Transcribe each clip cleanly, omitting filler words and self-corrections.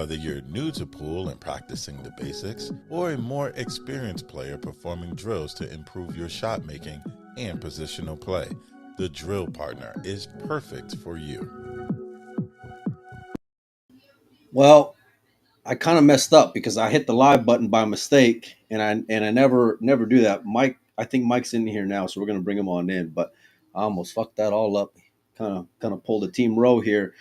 Whether you're new to pool and practicing the basics, or a more experienced player performing drills to improve your shot making and positional play, the Drill Partner is perfect for you. Well, I kind of messed up because I hit the live button by mistake, and I never do that. Mike, I think Mike's in here now, so we're gonna bring him on in. But I almost fucked that all up. Kind of pulled a team row here.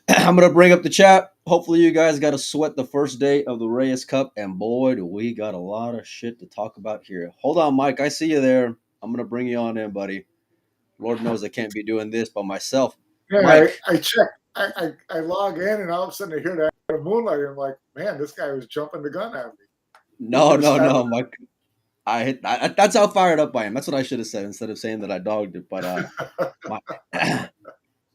I'm gonna bring up the chat. Hopefully, you guys got to sweat the first day of the Reyes Cup, and boy, do we got a lot of shit to talk about here. Hold on, Mike. I see you there. I'm gonna bring you on in, buddy. Lord knows I can't be doing this by myself. Yeah, Mike, I checked. I log in, and all of a sudden I hear that moonlight. I'm like, man, this guy was jumping the gun at me. no, Mike. That's how fired up I am. That's what I should have said instead of saying that I dogged it. But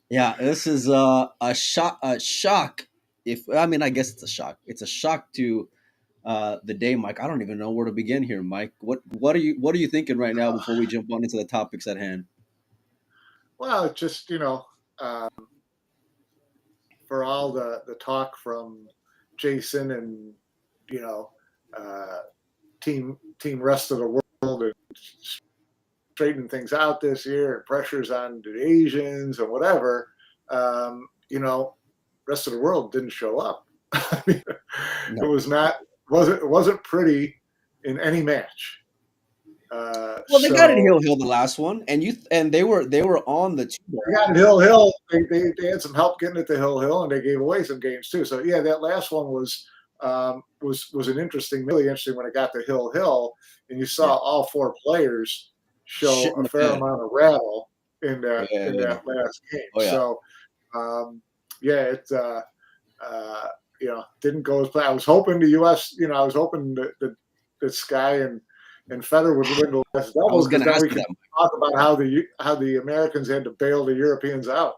yeah, this is a shock. A shock. I guess it's a shock. It's a shock to the day, Mike. I don't even know where to begin here, Mike. What are you thinking right now before we jump on into the topics at hand? Well, it's just for all the talk from Jason and team rest of the world and straightening things out this year and pressures on the Asians and whatever, rest of the world didn't show up. I mean, No. It wasn't pretty in any match. Well, they got it Hill the last one, and they were on the two. They got Hill. They had some help getting it to Hill, and they gave away some games too. So yeah, that last one was an really interesting when it got to Hill, and you saw all four players show a fair amount of rattle in that last game. Oh, yeah. So it didn't go as planned. I was hoping the U.S. I was hoping that Sky and Federer would win the last double. I was going to ask we could talk about how the Americans had to bail the Europeans out,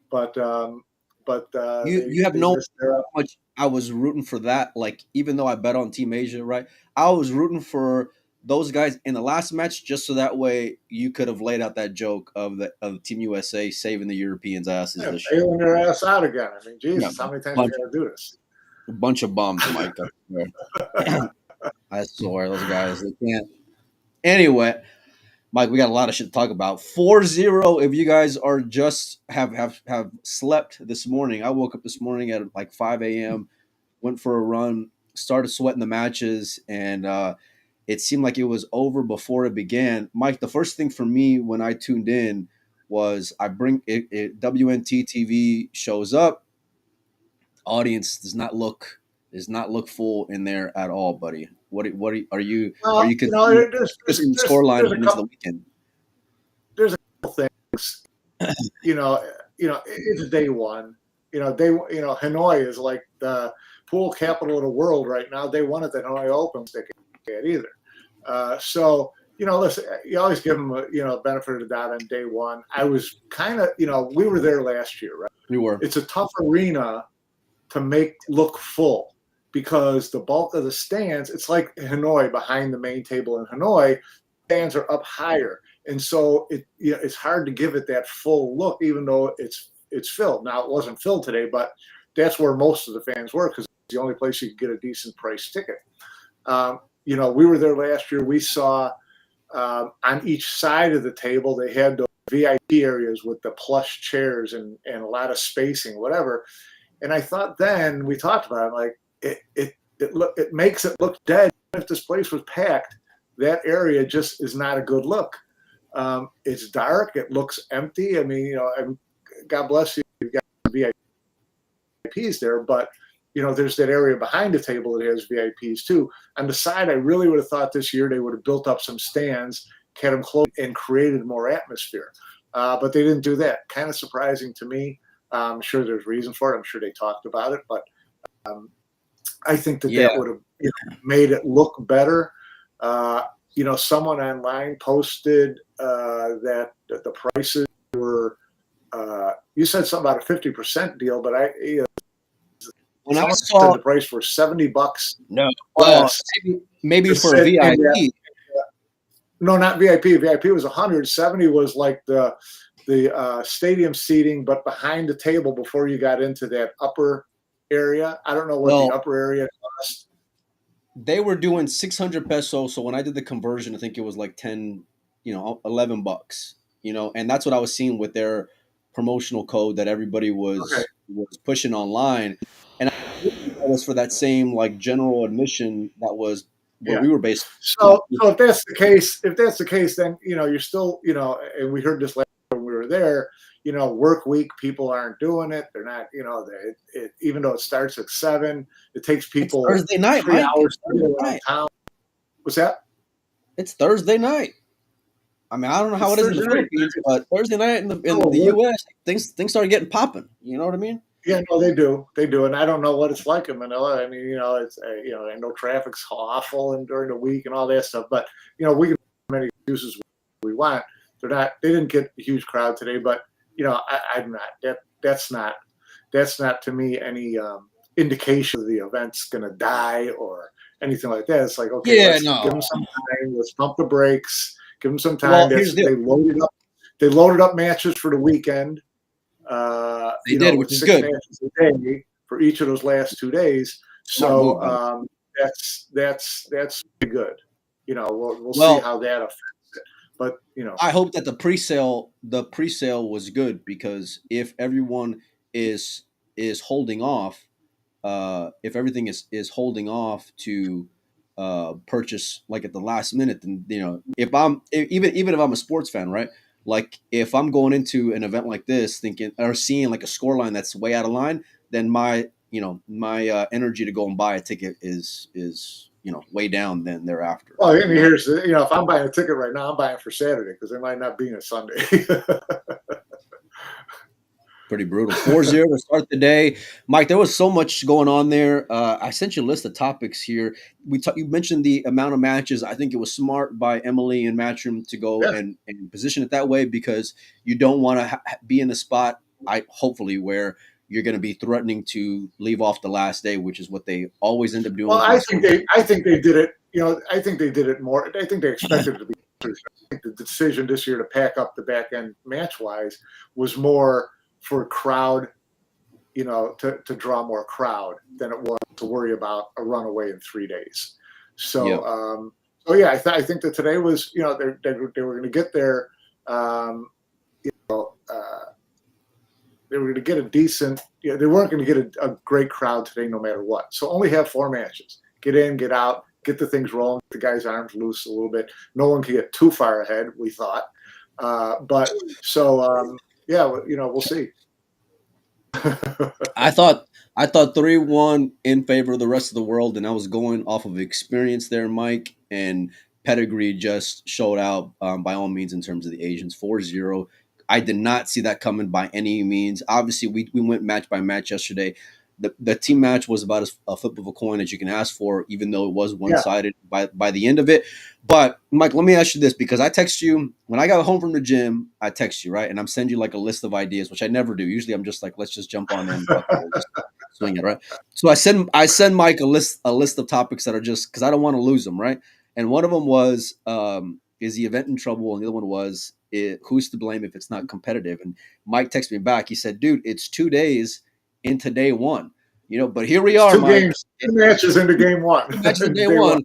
but you have no idea how much I was rooting for that. Like, even though I bet on Team Asia, right? I was rooting for those guys in the last match just so that way you could have laid out that joke of Team USA saving the Europeans' asses. Yeah, bailing their ass out again. I mean, Jesus, how many times are you going to do this? A bunch of bums, Mike. I swear, those guys, they can't. Anyway, Mike, we got a lot of shit to talk about. 4-0, if you guys are just have slept this morning. I woke up this morning at like 5 a.m., went for a run, started sweating the matches, and it seemed like it was over before it began. Mike, the first thing for me when I tuned in was I bring it WNT TV shows up. Audience does not look full in there at all, buddy. What are you considering the scoreline into the weekend? There's a couple things. It's day one. Hanoi is like the pool capital of the world right now. They won at the Hanoi Open. They can't either. Listen, you always give them a benefit of the doubt on day one. I was kind of, we were there last year, right? We were. It's a tough arena to make look full because the bulk of the stands, it's like Hanoi behind the main table in Hanoi, stands are up higher. And so it's hard to give it that full look, even though it's filled. Now, it wasn't filled today, but that's where most of the fans were because it's the only place you could get a decent price ticket. We were there last year. We saw on each side of the table, they had those VIP areas with the plush chairs and a lot of spacing, whatever. And I thought then we talked about it, like it makes it look dead. If this place was packed, that area just is not a good look. It's dark. It looks empty. I mean, God bless you. You've got VIPs there, but there's that area behind the table that has VIPs too. On the side, I really would have thought this year they would have built up some stands, kept them close, and created more atmosphere. But they didn't do that. Kind of surprising to me. I'm sure there's reason for it. I'm sure they talked about it, but I think that would have made it look better. Someone online posted that the prices were. You said something about a 50% deal, but when I saw the price for $70. No, maybe for a VIP. No, not VIP. VIP was 100. 70 was like the stadium seating, but behind the table before you got into that upper area. I don't know what Well, the upper area cost. they were doing 600 pesos. So when I did the conversion, I think it was like 10, $11, and that's what I was seeing with their promotional code that everybody Okay. was pushing online. And I think that was for that same like general admission that was where Yeah. we were based. So if that's the case, then you're still, and we heard this last when we were there. Work week, people aren't doing it. They're not, even though it starts at 7, it takes It's people Thursday night, 3 Mike. hours It's to get Thursday around night. town. What's that? It's Thursday night. I mean, I don't know how It's it is in the Thursday night. Philippines, but Thursday night in Oh, the work. U.S. things started getting popping. You know what I mean? Yeah, no, they do, and I don't know what it's like in Manila. I mean, it's I know traffic's awful and during the week and all that stuff, but we can have many excuses we want. They didn't get a huge crowd today, but I'm not. That's not to me any indication of the event's going to die or anything like that. It's like, okay, Yeah, let's give no. them some time. Let's pump the brakes. Give them some Well, time. here's the deal. They loaded up matches for the weekend. They did, with which is 6 good. matches a day for each of those last 2 days. Smart So move, man. that's pretty good. We'll see Well, how that affects it. But I hope that the pre-sale was good because if everyone is holding off, if everything is holding off to purchase like at the last minute, then even if I'm a sports fan, right? Like if I'm going into an event like this thinking or seeing like a score line that's way out of line, then my energy to go and buy a ticket is way down then thereafter. well, and here's if I'm buying a ticket right now, I'm buying for Saturday because they might not be a Sunday. Pretty brutal. 4-0 to start the day. Mike, there was so much going on there. I sent you a list of topics here. You mentioned the amount of matches. I think it was smart by Emily and Matchroom to go Yeah. and position it that way because you don't want to be in the spot, hopefully, where you're going to be threatening to leave off the last day, which is what they always end up doing. Well, with I think they did it. I think they did it more. I think they expected it to be. I think the decision this year to pack up the back end match wise was more for crowd, to draw more crowd than it was to worry about a runaway in 3 days. So, Yeah. I think that today was, they were going to get there. They were going to get a decent. They weren't going to get a great crowd today, no matter what. So only have 4 matches. Get in, get out, get the things rolling, get the guys' arms loose a little bit. No one can get too far ahead, we thought. But so we'll see. I thought 3-1 in favor of the rest of the world, and I was going off of experience there, Mike, and pedigree just showed out by all means in terms of the Asians. 4-0. I did not see that coming by any means. Obviously, we went match by match yesterday. The team match was about a flip of a coin as you can ask for, even though it was one-sided by the end of it. But, Mike, let me ask you this, because I text you when I got home from the gym. I text you, right? And I'm sending you like a list of ideas, which I never do. Usually I'm just like, let's just jump on in. Just swing it, right? So I send Mike a list of topics that are just because I don't want to lose them, right? And one of them was, is the event in trouble? And the other one was, who's to blame if it's not competitive? And Mike texted me back. He said, dude, it's 2 days into day one. But here we are, 2 Mike. games, 2 matches into game one. 2 matches into day one.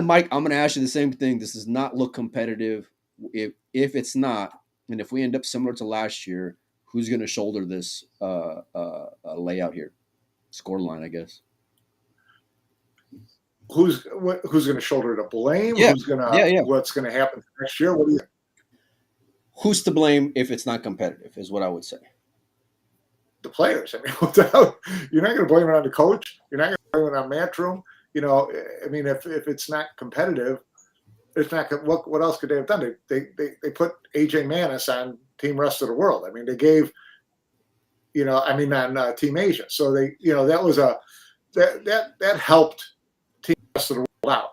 Mike, I'm going to ask you the same thing. This does not look competitive. If it's not, and if we end up similar to last year, who's going to shoulder this layout here? Score line, I guess. Who's going to shoulder the blame? Yeah. Who's going to what's going to happen next year? What do you think? Who's to blame if it's not competitive is what I would say. The players. I mean, what the hell? You're not going to blame it on the coach. You're not going to blame it on Matchroom. I mean, if it's not competitive, it's not. What else could they have done? They put AJ Manis on Team Rest of the World. I mean, they gave, on Team Asia. So that was that helped Team Rest of the World out,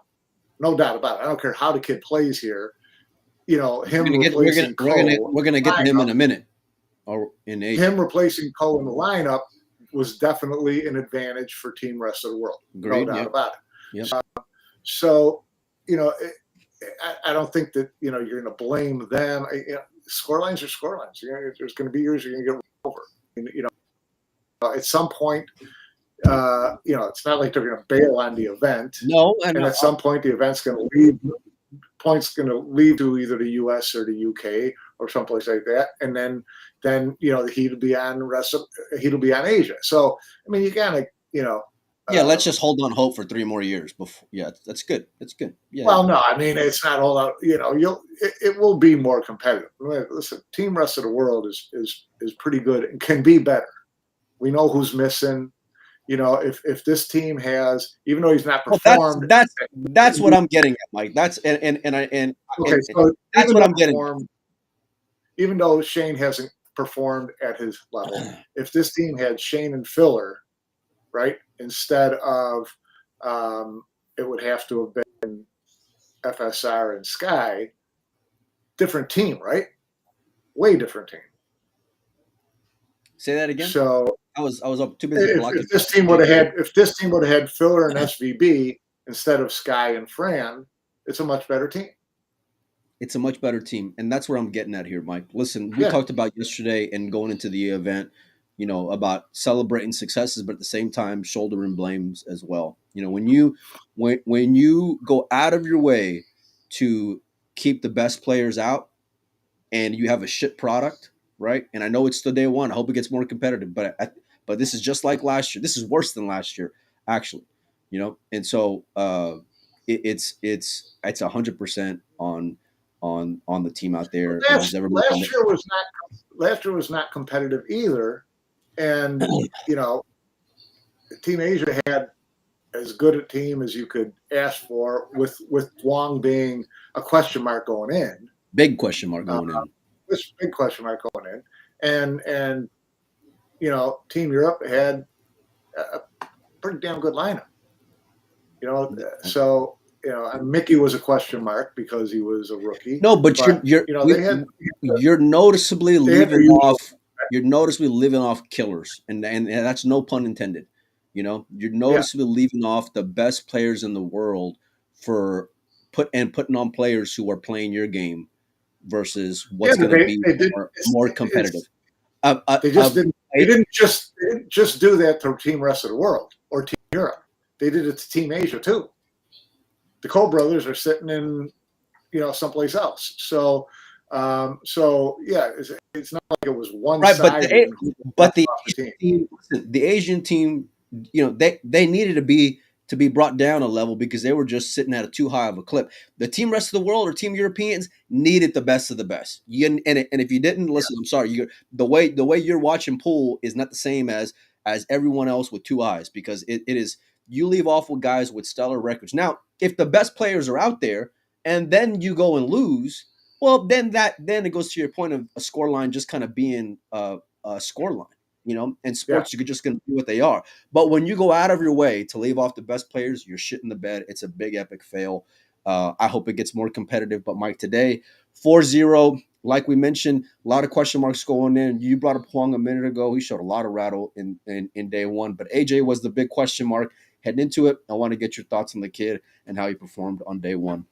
no doubt about it. I don't care how the kid plays here. Him replacing Cole. We're gonna get to him in a minute. Or in Asia. Him replacing Cole in the lineup was definitely an advantage for Team Rest of the World. Agreed, No doubt about it. Yep. So, I don't think that, you're going to blame them. Scorelines are scorelines. There's going to be years you're going to get over. At some point, it's not like they're going to bail on the event. No, and at some point the event's going to leave. Points going to leave to either the U.S. or the U.K. or someplace like that, and then the heat will be on Asia. So I mean, you gotta let's just hold on hope for 3 more years before. Yeah, that's good. That's good. Yeah. Well, no, I mean it's not all out. It will be more competitive. Listen, Team Rest of the World is pretty good and can be better. We know who's missing. If this team has, even though he's not performed, that's what I'm getting at, Mike. That's that's what I'm getting at. Even though Shane hasn't performed at his level, if this team had Shane and Filler, right, instead of it would have to have been FSR and Sky, different team, right? Way different team. Say that again. So I was up too busy blocking. If this team would have had Filler and SVB instead of Sky and Fran, it's a much better team. It's a much better team, and that's where I'm getting at here, Mike. Listen, we talked about yesterday and going into the event, about celebrating successes, but at the same time shouldering blames as well. When you go out of your way to keep the best players out, and you have a shit product, right? And I know it's still day one. I hope it gets more competitive, but this is just like last year. This is worse than last year, actually. And so it's 100% on the team out there. Last year was not competitive either, and Team Asia had as good a team as you could ask for, with Wong being a question mark going in. Big question mark going in. This big question mark going in, and Team Europe had a pretty damn good lineup. So. Mickey was a question mark because he was a rookie. No, but you're noticeably living off. You're noticeably living off killers, and that's no pun intended. You're noticeably leaving off the best players in the world for putting on players who are playing your game versus what's going to be more competitive. They didn't just do that to Team Rest of the World or Team Europe. They did it to Team Asia too. The Cole brothers are sitting in, someplace else. So yeah, it's not like it was one side. But the Asian team, they needed to be brought down a level because they were just sitting at a too high of a clip. The Team Rest of the World or Team Europeans needed the best of the best. And if you didn't listen, I'm sorry. The way you're watching pool is not the same as everyone else with 2 eyes, because it is. You leave off with guys with stellar records. Now, if the best players are out there and then you go and lose, well, then it goes to your point of a score line just kind of being a score line, and sports, you're just going to do what they are. But when you go out of your way to leave off the best players, you're shitting the bed. It's a big epic fail. I hope it gets more competitive. But Mike, today, 4-0, like we mentioned, a lot of question marks going in. You brought up Huang a minute ago. He showed a lot of rattle in day one, but AJ was the big question mark. Heading into it, I want to get your thoughts on the kid and how he performed on day one.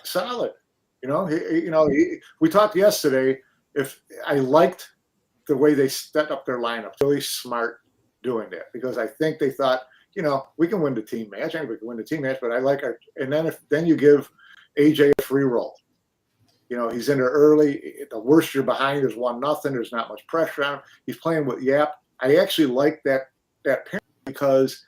Solid. We talked yesterday. If I liked the way they set up their lineup, really smart doing that, because I think they thought, we can win the team match. I think we can win the team match, but I like our. And then you give AJ a free roll. He's in there early. The worst you're behind is 1-0. There's not much pressure on him. He's playing with Yap. I actually like that pair, because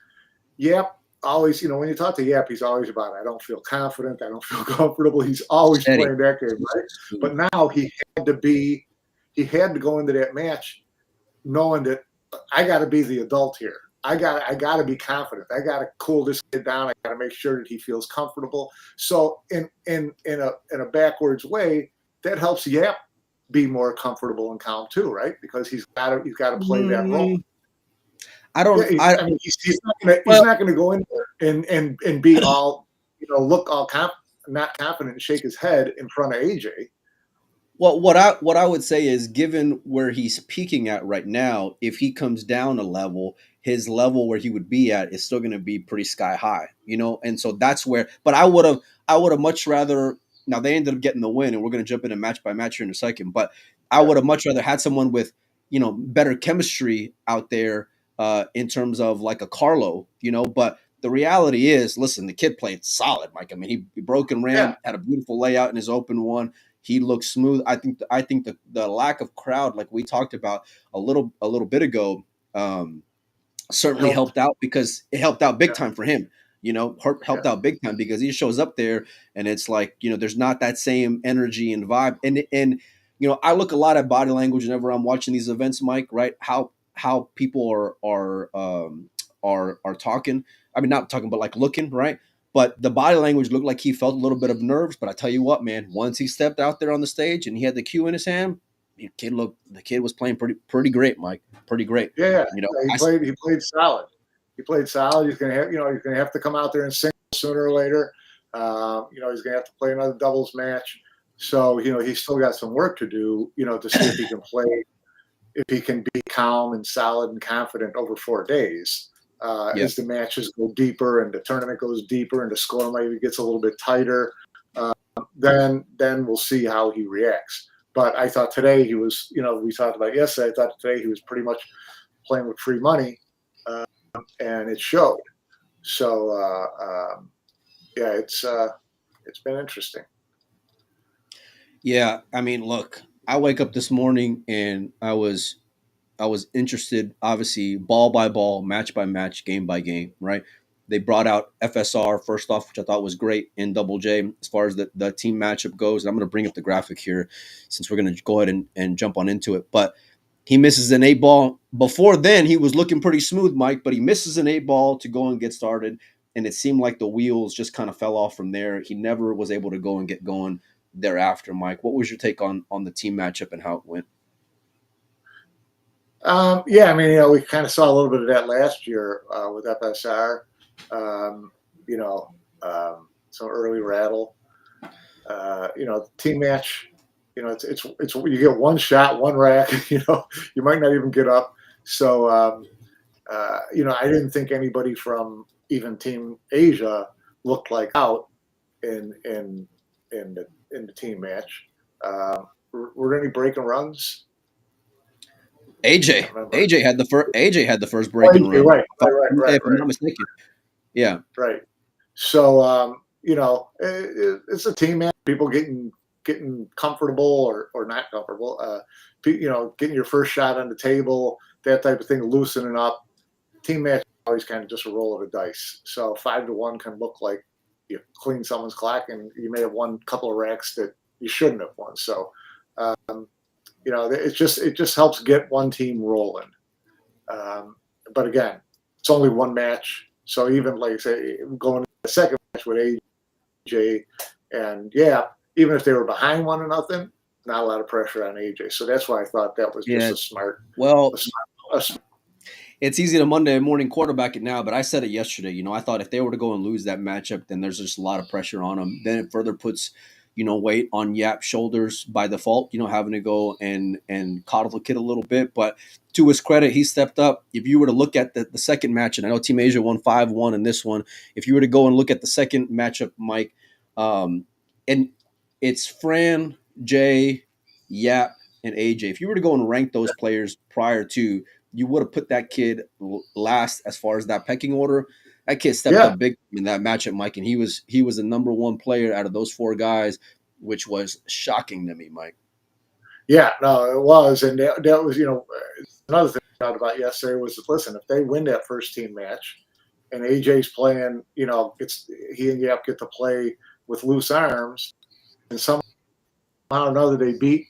Yap always, when you talk to Yap, he's always about, I don't feel confident, I don't feel comfortable. He's always playing that game, right? But now he had to go into that match knowing that I got to be the adult here. I got to be confident. I got to cool this kid down. I got to make sure that he feels comfortable. So in a backwards way, that helps Yap be more comfortable and calm too, right? Because he's got to play that role. He's not going to go in there and be all, look all not confident and shake his head in front of AJ. Well, what I would say is, given where he's peaking at right now, if he comes down a level, his level where he would be at is still going to be pretty sky high, and so that's where. But I would have much rather. Now they ended up getting the win, and we're going to jump into match by match here in a second. But I would have much rather had someone with better chemistry out there in terms of like a Carlo, but the reality is, listen, the kid played solid, Mike. I mean, he broke and Yeah. ran, had a beautiful layout in his open one. He looked smooth. I think the lack of crowd, like we talked about a little bit ago, certainly helped out, because it helped out big Yeah. time for him. Helped out big time, because he shows up there and it's like, there's not that same energy and vibe. And I look a lot at body language whenever I'm watching these events, Mike. Right? How people are talking. I mean, not talking, but like looking, right? But the body language looked like he felt a little bit of nerves. But I tell you what, man, once he stepped out there on the stage and he had the cue in his hand, the kid was playing pretty great, Mike. Pretty great. Yeah. He played solid. He played solid. He's gonna have to come out there and sing sooner or later. He's gonna have to play another doubles match. So, he's still got some work to do, to see if he can play, if he can be calm and solid and confident over 4 days. As the matches go deeper and the tournament goes deeper and the score maybe gets a little bit tighter, then we'll see how he reacts. But I thought today he was, we talked about yesterday, I thought today he was pretty much playing with free money, and it showed. So, it's been interesting. Yeah, I mean, look, I wake up this morning and I was interested, obviously, ball by ball, match by match, game by game, right? They brought out FSR first off, which I thought was great in Double J as far as the team matchup goes. And I'm going to bring up the graphic here since we're going to go ahead and jump on into it. But he misses an 8-ball. Before then, he was looking pretty smooth, Mike, but he misses an 8-ball to go and get started. And it seemed like the wheels just kind of fell off from there. He never was able to go and get going thereafter, Mike. What was your take on the team matchup and how it went? I mean, we kind of saw a little bit of that last year with FSR. Some early rattle. Team match. It's you get one shot, one rack. You might not even get up. So, I didn't think anybody from even Team Asia looked like out in the team match. Were there any breaking runs? AJ had the first breaking run. Right. If I'm not mistaken. Yeah. Right. So it's a team match. People getting comfortable or not comfortable. Getting your first shot on the table, that type of thing, loosening up. Team match is always kind of just a roll of the dice. So 5-1 can look like you clean someone's clock, and you may have won a couple of racks that you shouldn't have won. So. It just helps get one team rolling. But again, it's only one match. So even like I say, going to the second match with AJ and even if they were behind 1-0, not a lot of pressure on AJ. So that's why I thought that was just a smart. Well, it's easy to Monday morning quarterback it now, but I said it yesterday. I thought if they were to go and lose that matchup, then there's just a lot of pressure on them. Then it further puts weight on Yap's shoulders by default, having to go and coddle the kid a little bit. But to his credit, he stepped up. If you were to look at the second match, and I know Team Asia won 5-1 in this one, if you were to go and look at the second matchup, Mike, and it's Fran, Jay, Yap, and AJ. If you were to go and rank those players prior to, you would have put that kid last as far as that pecking order. That kid stepped up big in that matchup, Mike, and he was the number one player out of those 4 guys, which was shocking to me, Mike. Yeah, no, it was, and that was another thing I thought about yesterday was, listen, if they win that first team match, and AJ's playing, he and Yap get to play with loose arms, and somehow or another they beat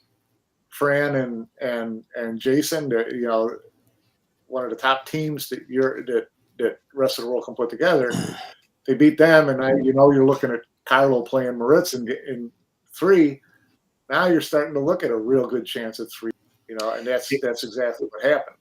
Fran and Jason, one of the top teams that rest of the world can put together. They beat them, and you're looking at Carlo playing Moritz in 3. Now you're starting to look at a real good chance at 3. And that's exactly what happened.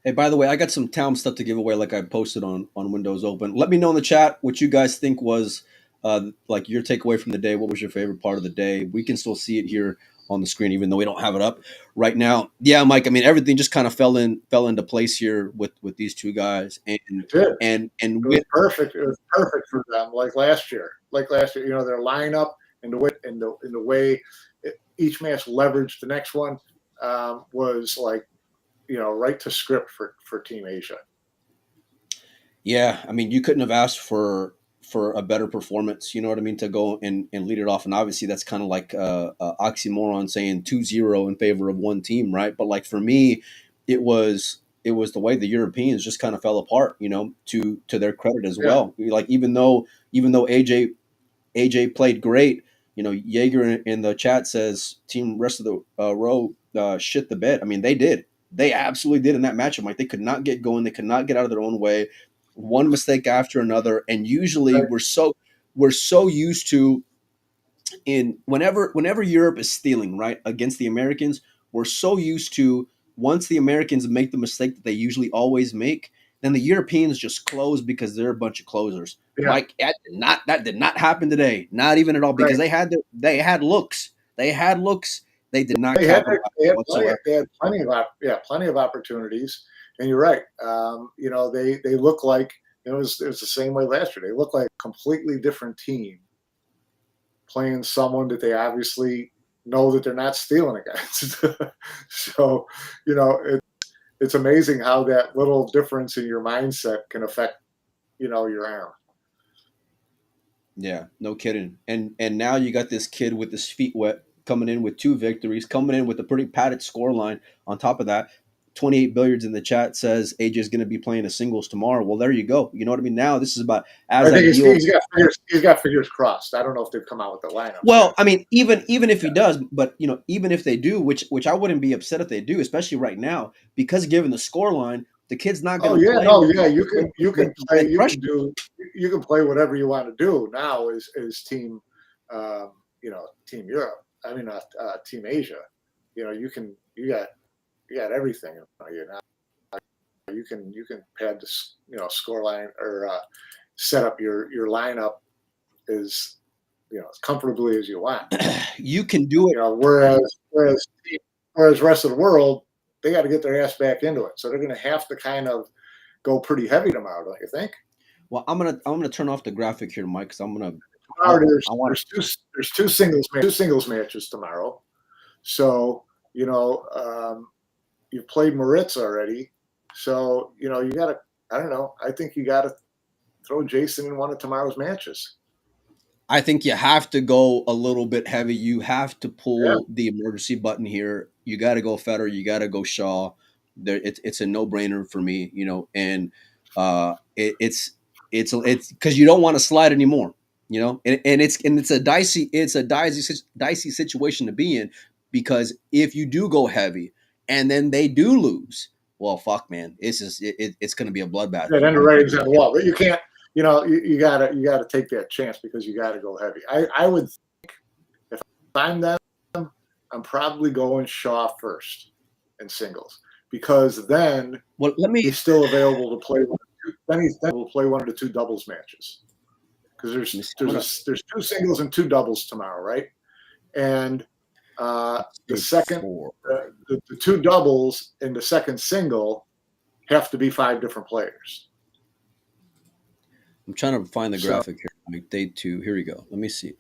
Hey, by the way, I got some town stuff to give away, like I posted on Windows Open. Let me know in the chat what you guys think was like your takeaway from the day. What was your favorite part of the day? We can still see it here on the screen, even though we don't have it up right now. Yeah, Mike. I mean, everything just kind of fell into place here with these 2 guys, and it was perfect. It was perfect for them, like last year. Their lineup and the way each match leveraged the next one. was like, right to script for Team Asia. Yeah, I mean, you couldn't have asked for a better performance. You know what I mean? To go and lead it off, and obviously that's kind of like a oxymoron saying 2-0 in favor of one team, right? But like for me, it was the way the Europeans just kind of fell apart. To their credit as Yeah, well. Like even though AJ played great. Jaeger in the chat says team rest of the row shit the bed. I mean, they did. They absolutely did in that matchup. Like they could not get going. They could not get out of their own way. One mistake after another, and usually right. we're so used to in whenever Europe is stealing right against the Americans, we're so used to once the Americans make the mistake that they usually always make, then the Europeans just close because they're a bunch of closers. Yeah, Mike, that did not happen today, not even at all, because right. they had looks, they did not They had capitalize plenty, whatsoever. they had plenty of opportunities. And you're right. They look like it was the same way last year. They look like a completely different team playing someone that they obviously know that they're not stealing against. So, it's amazing how that little difference in your mindset can affect, your round. Yeah, no kidding. And now you got this kid with his feet wet coming in with 2 victories, coming in with a pretty padded score line. On top of that, 28 billiards in the chat says AJ is going to be playing a singles tomorrow. Well, there you go. You know what I mean? Now this is about I as think ideal. he's got figures crossed. I don't know if they've come out with the lineups Well, yet. I mean, even if he does, but even if they do, which I wouldn't be upset if they do, especially right now, because given the score line, the kid's not Oh going to yeah, play no, yeah. You with, can play. with pressure. You can play whatever you want to do now. Is team, Team Europe. I mean, Team Asia. You got everything. You can pad the score line or set up your lineup as as comfortably as you want. You can do it. Whereas rest of the world, they got to get their ass back into it. So they're going to have to kind of go pretty heavy tomorrow, don't you think? Well, I'm gonna turn off the graphic here, Mike, because I'm gonna. Tomorrow I want there's two singles matches tomorrow. So you've played Moritz already. So you got to. I don't know. I think you got to throw Jason in one of tomorrow's matches. I think you have to go a little bit heavy. You have to Yeah. pull the emergency button here. You got to go Federer. You got to go Shaw. It's a no brainer for me, and it's because you don't want to slide anymore, and it's a dicey situation to be in because if you do go heavy and then they do lose, well, fuck, man, it's going to be a bloodbath. Yeah, then the ratings on the wall, but you can't. You gotta take that chance because you gotta go heavy. I would think if I'm them, I'm probably going Shaw first in singles because then he's still available to play. Then he's able to play one of the two doubles matches because there's two singles and two doubles tomorrow, right? And the second the two doubles in the second single have to be 5 different players. I'm trying to find the graphic here. Like day 2. Here we go. Let me see.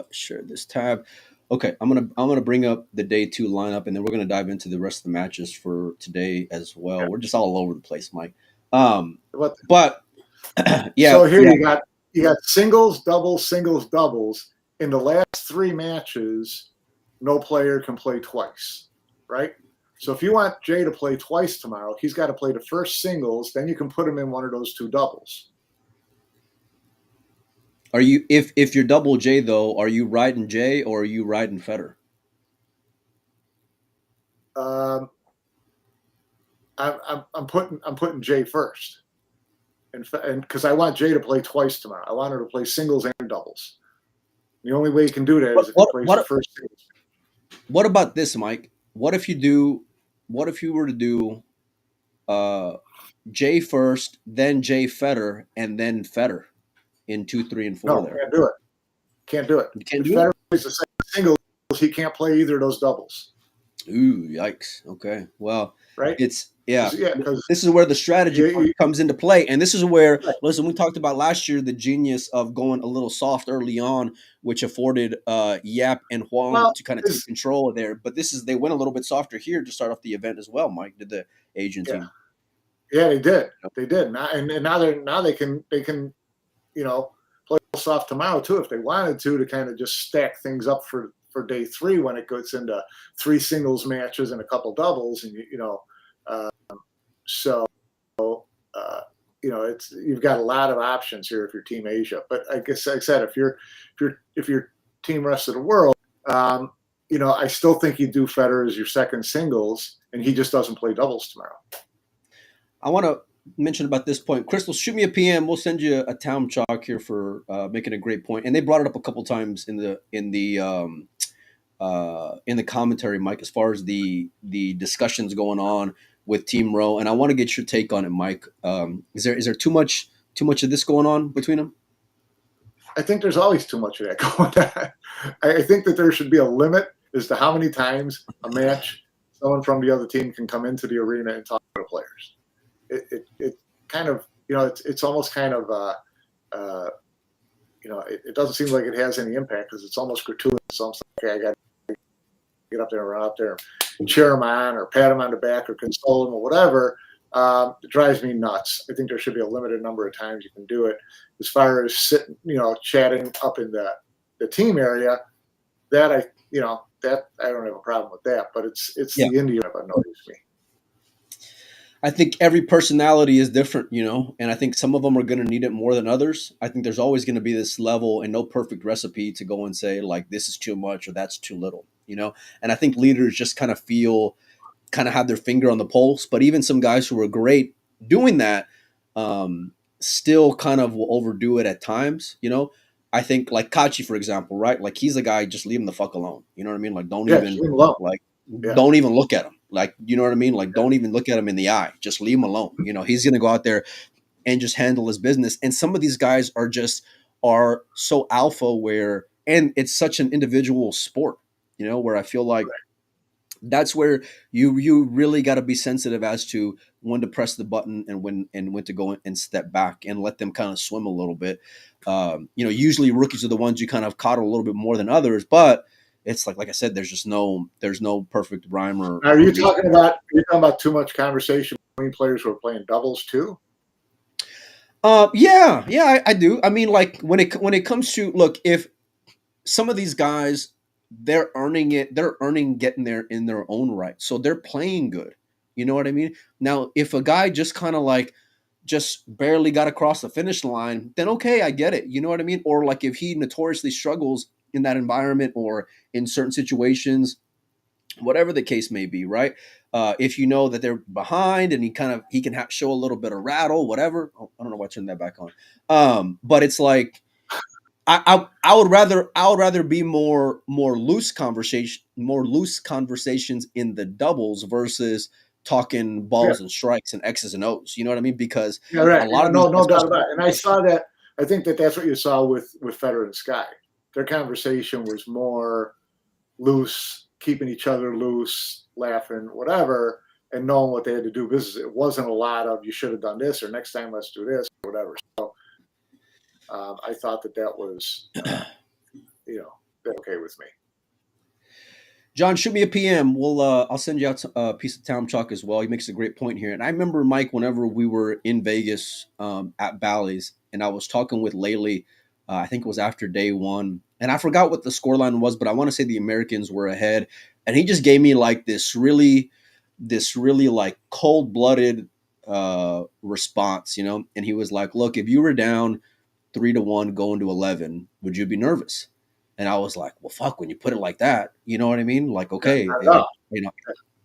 Share this tab. Okay, I'm gonna bring up the day 2 lineup, and then we're gonna dive into the rest of the matches for today as well. Yeah. We're just all over the place, Mike. But yeah. So here you got singles, doubles. In the last 3 matches, no player can play twice, right? So if you want Jay to play twice tomorrow, he's got to play the first singles. Then you can put him in one of those two doubles. Are you if you're double J though? Are you riding J or are you riding Federer? I'm putting Jay first, and because I want Jay to play twice tomorrow. I want her to play singles and doubles. The only way you can do that is if he plays the first singles. What about this, Mike? What if you were to do J first, then J Federer, and then Federer in 2, 3, and 4 No, there? Can't do it. You can't if do Federer it. plays the same singles, he can't play either of those doubles. Ooh, yikes. Okay. Well, right? it's yeah. Yeah, because This is where the strategy part you, comes into play, and this is where right, listen. We talked about last year the genius of going a little soft early on, which afforded Yap and Huang well, to kind of take it's control of there. But this is they went a little bit softer here to start off the event as well. Mike did the Asian yeah, team. yeah, they did, now, and now they can you know play soft tomorrow too if they wanted to kind of just stack things up for day three when it goes into three singles matches and a couple doubles, and uh, so uh, it's you've got a lot of options here if you're Team Asia. But I guess like I said, if you're Team Rest of the World, um, I still think you do Federer as your second singles, and he just doesn't play doubles tomorrow. I want to mention about this point. Crystal, shoot me a PM. We'll send you a town chalk here for making a great point. And they brought it up a couple times in the commentary, Mike, as far as the discussions going on with Team Row. And I want to get your take on it, Mike. Is there too much of this going on between them? I think there's always too much of that going on. I think that there should be a limit as to how many times a match someone from the other team can come into the arena and talk to the players. It kind of it's almost kind of it doesn't seem like it has any impact because it's almost gratuitous. So I'm like, okay, I got to get up there and run out there and cheer him on or pat him on the back or console him or whatever. It drives me nuts. I think there should be a limited number of times you can do it. As far as sitting, chatting up in the team area, that I don't have a problem with that. But it's Yeah. the Indian that annoys me. I think every personality is different, and I think some of them are going to need it more than others. I think there's always going to be this level and no perfect recipe to go and say, like, this is too much or that's too little. And I think leaders just kind of have their finger on the pulse. But even some guys who are great doing that still kind of will overdo it at times. I think like Kachi, for example, right? Like he's the guy, just leave him the fuck alone. You know what I mean? Like Yeah, just leave him alone. like Yeah, don't even look at him. Like, you know what I mean? Like yeah, don't even look at him in the eye. Just leave him alone. He's gonna go out there and just handle his business. And some of these guys are so alpha and it's such an individual sport, where I feel like that's where you really got to be sensitive as to when to press the button and when to go and step back and let them kind of swim a little bit. Usually rookies are the ones you kind of coddle a little bit more than others, but it's like I said, there's no perfect rhyme or Are you reason. talking about too much conversation between players who are playing doubles too? Yeah, I do. I mean, like when it comes to look, if some of these guys they're earning getting there in their own right, so they're playing good. You know what I mean? Now, if a guy just kind of like just barely got across the finish line, then okay, I get it. You know what I mean? Or like if he notoriously struggles in that environment or in certain situations, whatever the case may be, right? If you know that they're behind and he can show a little bit of rattle, whatever. Oh, I don't know why I turned that back on. But it's like I would rather be more loose conversations in the doubles versus talking Yeah, balls and strikes and X's and O's. You know what I mean? Because yeah, right. a lot of these, No doubt especially about it. And I saw that. I think that that's what you saw with Federer and Sky. Their conversation was more loose, keeping each other loose, laughing, whatever, and knowing what they had to do business. It wasn't a lot of you should have done this or next time let's do this or whatever. So I thought that was okay with me. John, shoot me a PM. I'll send you out a piece of town chalk as well. He makes a great point here. And I remember Mike, whenever we were in Vegas at Bally's, and I was talking with Laylee. I think it was after day one, and I forgot what the scoreline was, but I want to say the Americans were ahead. And he just gave me like this really like cold blooded response. And he was like, "Look, if you were down 3-1 going to 11, would you be nervous?" And I was like, well, fuck, when you put it like that, you know what I mean? Like, okay, Not at all. you know,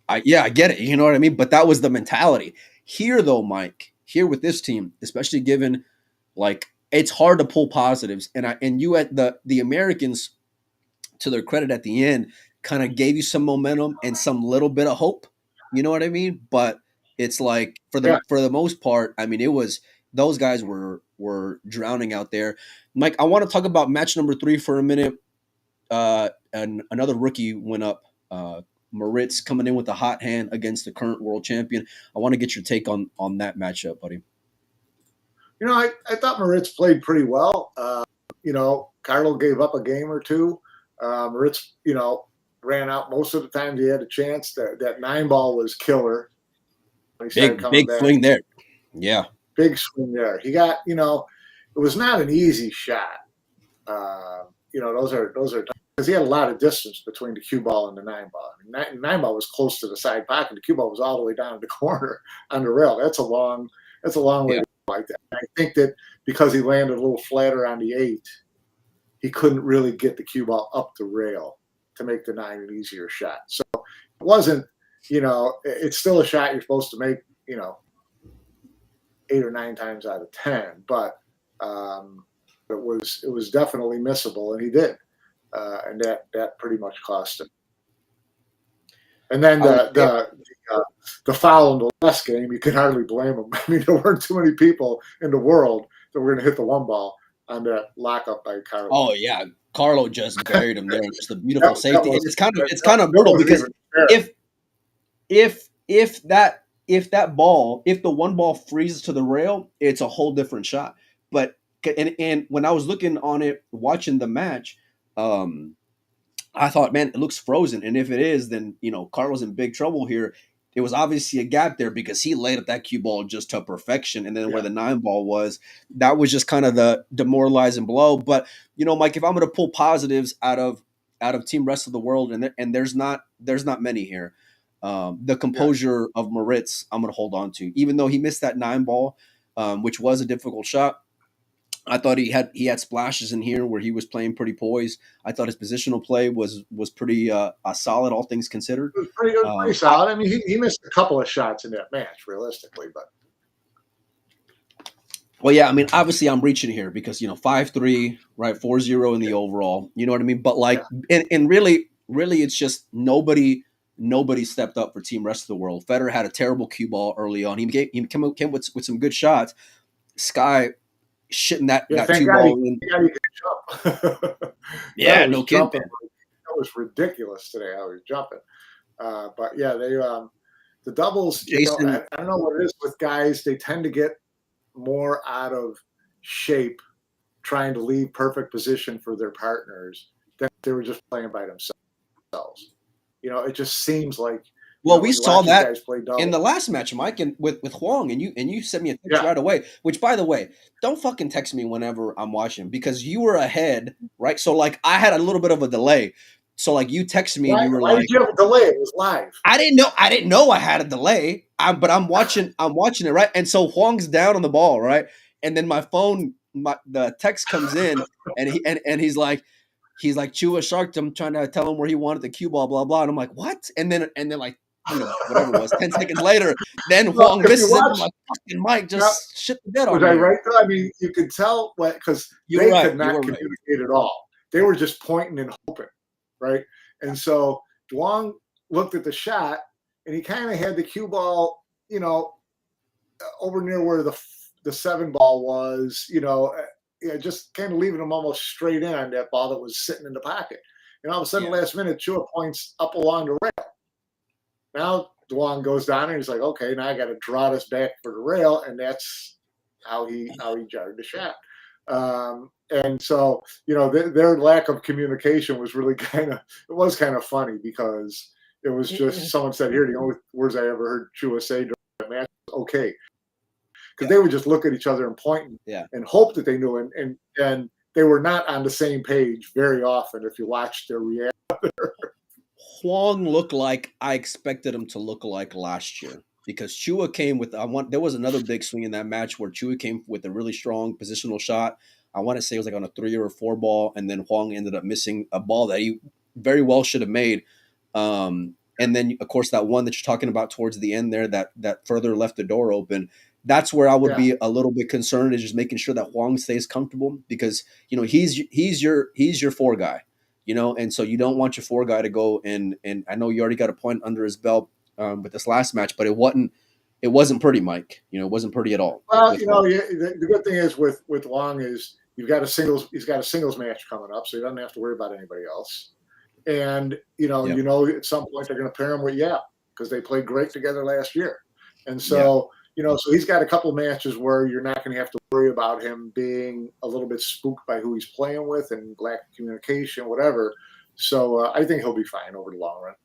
I get it. You know what I mean? But that was the mentality. Here, though, Mike, here with this team, especially given like it's hard to pull positives, and you at the Americans, to their credit, at the end, kind of gave you some momentum and some little bit of hope. You know what I mean? But it's like Yeah. for the most part, I mean, it was those guys were drowning out there. Mike, I want to talk about match number 3 for a minute. And another rookie went up. Moritz coming in with a hot hand against the current world champion. I want to get your take on that matchup, buddy. I thought Moritz played pretty well. Carlo gave up a game or two. Moritz, ran out most of the time he had a chance. That 9-ball was killer. Big swing there. Yeah. Big swing there. He got, it was not an easy shot. Those are because he had a lot of distance between the cue ball and the 9-ball. I mean, 9-ball was close to the side pocket. The cue ball was all the way down in the corner on the rail. That's a long way to go like that. And I think that because he landed a little flatter on the 8, he couldn't really get the cue ball up the rail to make the 9 an easier shot. So it wasn't, it's still a shot you're supposed to make, 8 or 9 times out of 10, but it was definitely missable, and he did, and that pretty much cost him. And then the foul in the last game, you can hardly blame him. I mean, there weren't too many people in the world that were going to hit the 1-ball on that lockup by Carlo. Oh yeah, Carlo just buried him there. Just a beautiful safety. It's kind of brutal because if that ball, if the 1-ball freezes to the rail, it's a whole different shot. But and when I was looking on it, watching the match, I thought, man, it looks frozen. And if it is, then Carlo's in big trouble here. It was obviously a gap there because he laid up that cue ball just to perfection. And then where the 9-ball was, that was just kind of the demoralizing blow. But Mike, if I'm going to pull positives out of Team Rest of the World, and there's not many here. The composure of Moritz, I'm going to hold on to, even though he missed that 9-ball, which was a difficult shot. I thought he had splashes in here where he was playing pretty poised. I thought his positional play was pretty solid, all things considered. It was pretty solid. I mean, he missed a couple of shots in that match, realistically, but. Well, yeah, I mean, obviously I'm reaching here because 5-3, right, 4-0 in the overall. You know what I mean? But and really, it's just nobody stepped up for Team Rest of the World. Federer had a terrible cue ball early on. He came with some good shots. Sky shitting that 2-ball in. Yeah, no kidding. That was ridiculous today. I was jumping, but yeah, they the doubles. Jason, I don't know what it is with guys. They tend to get more out of shape trying to leave perfect position for their partners than if they were just playing by themselves. It just seems like. Well, we saw that in the last match, Mike, and with Huang, and you sent me a text right away. Which, by the way, don't fucking text me whenever I'm watching because you were ahead, right? So I had a little bit of a delay. So you texted me and you were why did you have a delay? It was live. I didn't know I had a delay. But I'm watching it, right? And so Huang's down on the ball, right? And then my phone, the text comes in, and he's like. He's like, Chua sharked him, trying to tell him where he wanted the cue ball, blah, blah. And I'm like, what? And then whatever it was, 10 seconds later, then Huang misses it. I'm like, fucking Mike, just shit the bed on me. Was I right, though? I mean, you could tell because they could not communicate at all. They were just pointing and hoping, right? And so Huang looked at the shot, and he kind of had the cue ball, over near where the 7-ball was, just kind of leaving him almost straight in on that ball that was sitting in the pocket. And all of a sudden, last minute, Chua points up along the rail. Now, Huang goes down and he's like, okay, now I got to draw this back for the rail. And that's how he jarred the shot. And so, their lack of communication was really kind of funny because it was just someone said, here, the only words I ever heard Chua say during that match was okay. Because they would just look at each other and point and hope that they knew. And they were not on the same page very often if you watched their reaction. Huang looked like I expected him to look like last year because Chua came with there was another big swing in that match where Chua came with a really strong positional shot. I want to say it was on a 3 or a 4 ball, and then Huang ended up missing a ball that he very well should have made. And then, of course, that one that you're talking about towards the end there that further left the door open. That's where I would be a little bit concerned, is just making sure that Huang stays comfortable because he's your 4 guy, and so you don't want your 4 guy to go and I know you already got a point under his belt with this last match, but it wasn't pretty, Mike. It wasn't pretty at all. Well, the good thing is with Huang is he's got a singles match coming up, so he doesn't have to worry about anybody else. And, at some point they're going to pair him with Yap because they played great together last year. And so, so he's got a couple of matches where you're not going to have to worry about him being a little bit spooked by who he's playing with and lack of communication, whatever. So I think he'll be fine over the long run.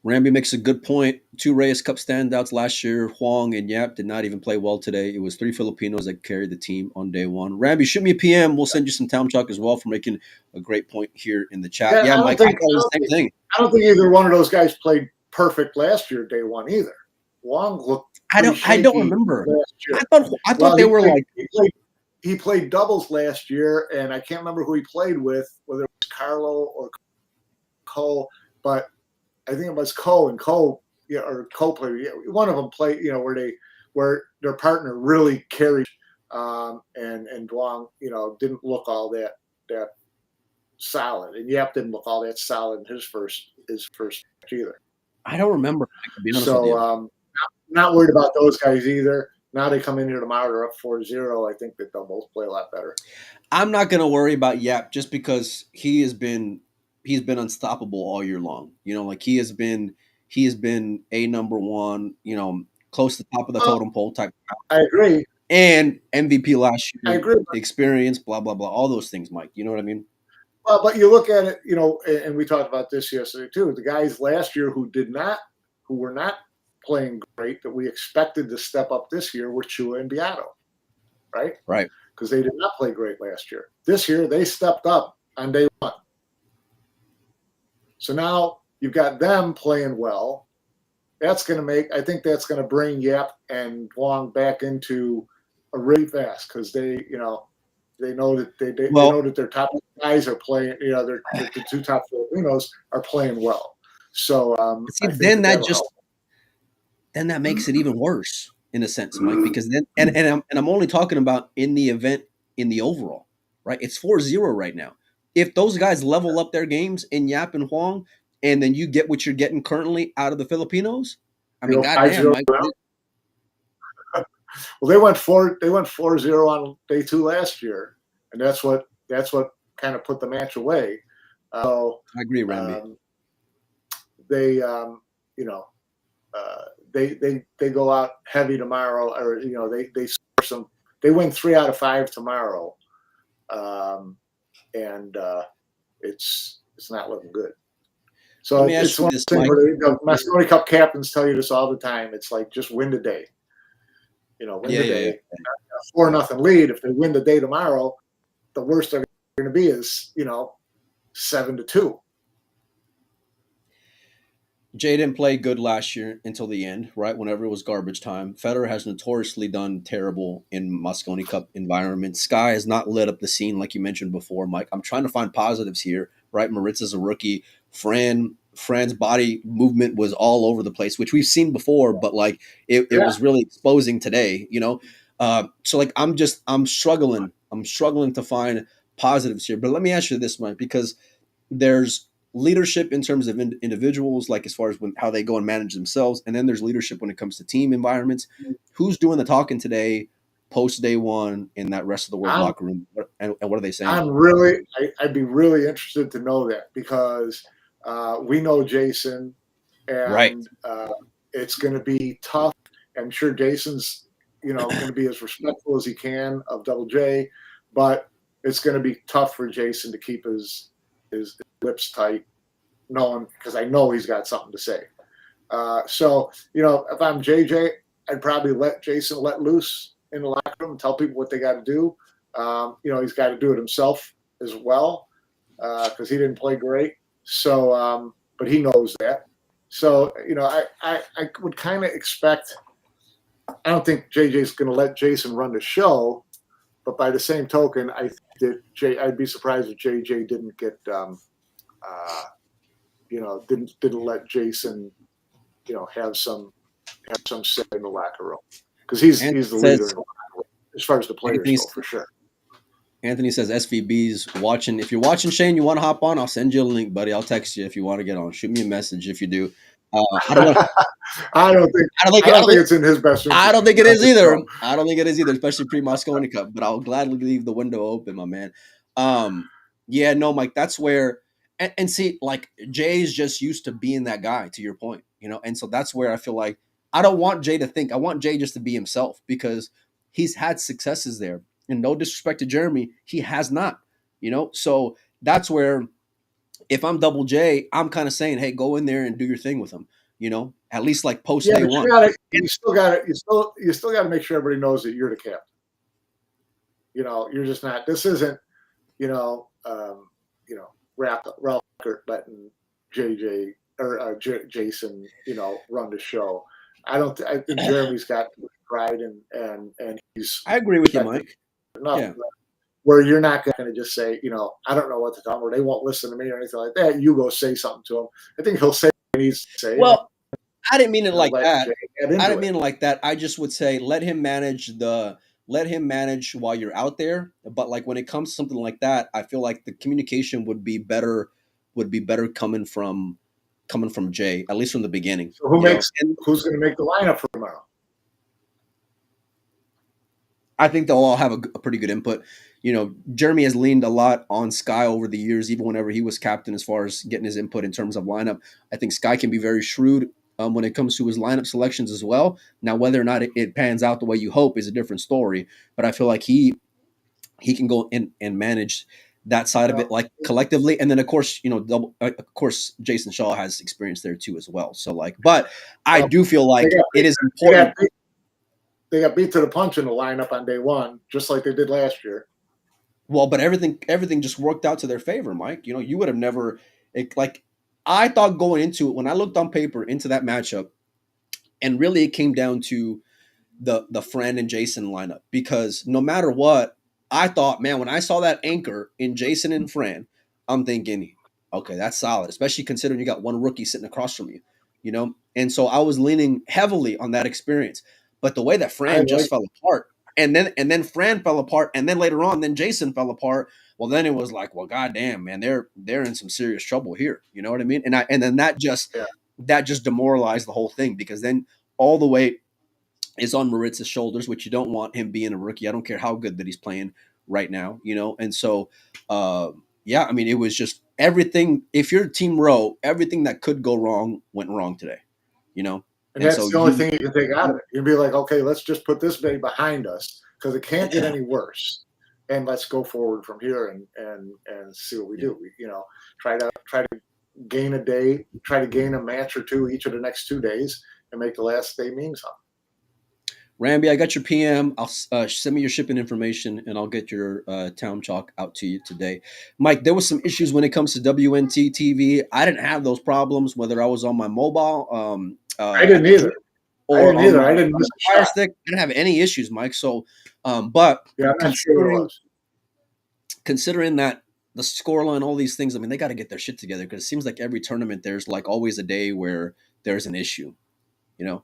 Ramby makes a good point. 2 Reyes Cup standouts last year. Huang and Yap did not even play well today. It was 3 Filipinos that carried the team on day one. Ramby, shoot me a PM. We'll send you some town chalk as well for making a great point here in the chat. Yeah, Mike, I thought the same thing. I don't think either one of those guys played perfect last year, day one either. Huang looked. I don't remember. I thought they were He played doubles last year, and I can't remember who he played with, whether it was Carlo or Cole, but I think it was Cole and Cole, or Cole played. One of them played, where their partner really carried, and Duong, didn't look all that solid, and Yap didn't look all that solid in his first match either. I don't remember. So not worried about those guys either. Now they come in here tomorrow, they're up 4-0. I think that they'll both play a lot better. I'm not going to worry about Yap just because he's been unstoppable all year long. He has been a number one, close to the top of the totem pole type. I agree. And MVP last year. I agree. Experience, blah, blah, blah. All those things, Mike. You know what I mean? Well, but you look at it, and we talked about this yesterday too. The guys last year who were not playing great that we expected to step up this year were Chua and Beato, right? Right. Because they did not play great last year. This year, they stepped up on day one. So now you've got them playing well. I think that's going to bring Yap and Huang back into a really fast because they know that they know that their top guys are playing. The 2 top Filipinos are playing well. So then that makes it even worse in a sense, Mike, because then and I'm only talking about in the event in the overall, right? It's 4-0 right now. If those guys level up their games in Yap and Huang, and then you get what you're getting currently out of the Filipinos, I mean, goddamn, Mike. Well, they went 4-0 on day 2 last year, and that's what kind of put the match away. I agree, Randy. They go out heavy tomorrow, or they score some. They win 3 out of 5 tomorrow, and it's not looking good. So it's one of the things where Mosconi Cup captains tell you this all the time. It's like just win the day. Win the day. 4-0 lead. If they win the day tomorrow, the worst they're going to be is 7-2. Jay didn't play good last year until the end, right? Whenever it was garbage time. Federer has notoriously done terrible in Mosconi Cup environments. Sky has not lit up the scene like you mentioned before, Mike. I'm trying to find positives here, right? Maritza's a rookie. Fran's body movement was all over the place, which we've seen before, but it was really exposing today, So I'm struggling. I'm struggling to find positives here. But let me ask you this, Mike, because there's leadership in terms of individuals, like as far as how they go and manage themselves. And then there's leadership when it comes to team environments. Who's doing the talking today, post day one in that rest of the world locker room? And what are they saying? I'd be really interested to know that because we know Jason and right. It's going to be tough. I'm sure Jason's, going to be as respectful as he can of Double J, but it's going to be tough for Jason to keep his lips tight, because I know he's got something to say. So, if I'm JJ, I'd probably let Jason let loose in the locker room and tell people what they got to do. He's got to do it himself as well because he didn't play great. So, but he knows that. So, I would kind of expect. I don't think JJ's going to let Jason run the show, but by the same token, I think that I'd be surprised if JJ didn't get, didn't let Jason, have some say in the locker room because he's the leader in the locker room as far as the players go for sure. Anthony says SVB's watching. If you're watching, Shane, you want to hop on? I'll send you a link, buddy. I'll text you if you want to get on. Shoot me a message if you do. I don't think it's in his best interest. I don't think it is either. I don't think it is either, especially pre-Mosconi Cup. But I'll gladly leave the window open, my man. Mike, that's where and see, like Jay's just used to being that guy, to your point, and so that's where I feel like I don't want Jay to think. I want Jay just to be himself because he's had successes there. And no disrespect to Jeremy, he has not, So that's where if I'm Double J, I'm kind of saying, hey, go in there and do your thing with him, at least like post day one. You still got to make sure everybody knows that you're the captain. You're just not. This isn't, Ralph letting JJ or Jason, run the show. I think Jeremy's got pride and he's. I agree with you, Mike. Yeah. Where you're not going to just say, I don't know what to tell them, or they won't listen to me or anything like that. You go say something to him. I think he'll say what he needs to say. Well, I didn't mean it like that. I didn't mean it like that. I just would say let him manage while you're out there. But like when it comes to something like that, I feel like the communication would be better coming from Jay, at least from the beginning. So who's going to make the lineup for tomorrow? I think they'll all have a pretty good input. Jeremy has leaned a lot on Sky over the years, even whenever he was captain, as far as getting his input in terms of lineup. I think Sky can be very shrewd when it comes to his lineup selections as well. Now, whether or not it pans out the way you hope is a different story, but I feel like he can go in and manage that side of it, like collectively. And then of course, Jason Shaw has experience there too as well. So but I do feel like it is important. They got beat to the punch in the lineup on day one, just like they did last year. Well, but everything just worked out to their favor, Mike. You would have never I thought going into it when I looked on paper into that matchup, and really it came down to the Fran and Jason lineup, because no matter what, I thought, man, when I saw that anchor in Jason and Fran, I'm thinking, okay, that's solid, especially considering you got one rookie sitting across from you, and so I was leaning heavily on that experience. But the way that Fran just fell apart, and then Fran fell apart, and then later on, then Jason fell apart. Well, then it was like, well, goddamn, man, they're in some serious trouble here. You know what I mean? And then that just demoralized the whole thing, because then all the weight is on Maritz's shoulders, which you don't want him being a rookie. I don't care how good that he's playing right now, And so, it was just everything. If you're Team Rowe, everything that could go wrong went wrong today, And that's the only thing you can take out of it. You'd be like, okay, let's just put this day behind us because it can't get any worse, and let's go forward from here and see what we do. We, try to gain a day, try to gain a match or two each of the next 2 days, and make the last day mean something. Ramby, I got your PM. I'll send me your shipping information, and I'll get your town chalk out to you today. Mike, there was some issues when it comes to WNT TV. I didn't have those problems, whether I was on my mobile. I didn't either. I didn't miss a Fire Stick. I didn't have any issues, Mike. So, but yeah, I'm not sure it was. Considering that the scoreline, all these things, I mean, they got to get their shit together, because it seems like every tournament there's like always a day where there's an issue, Yeah.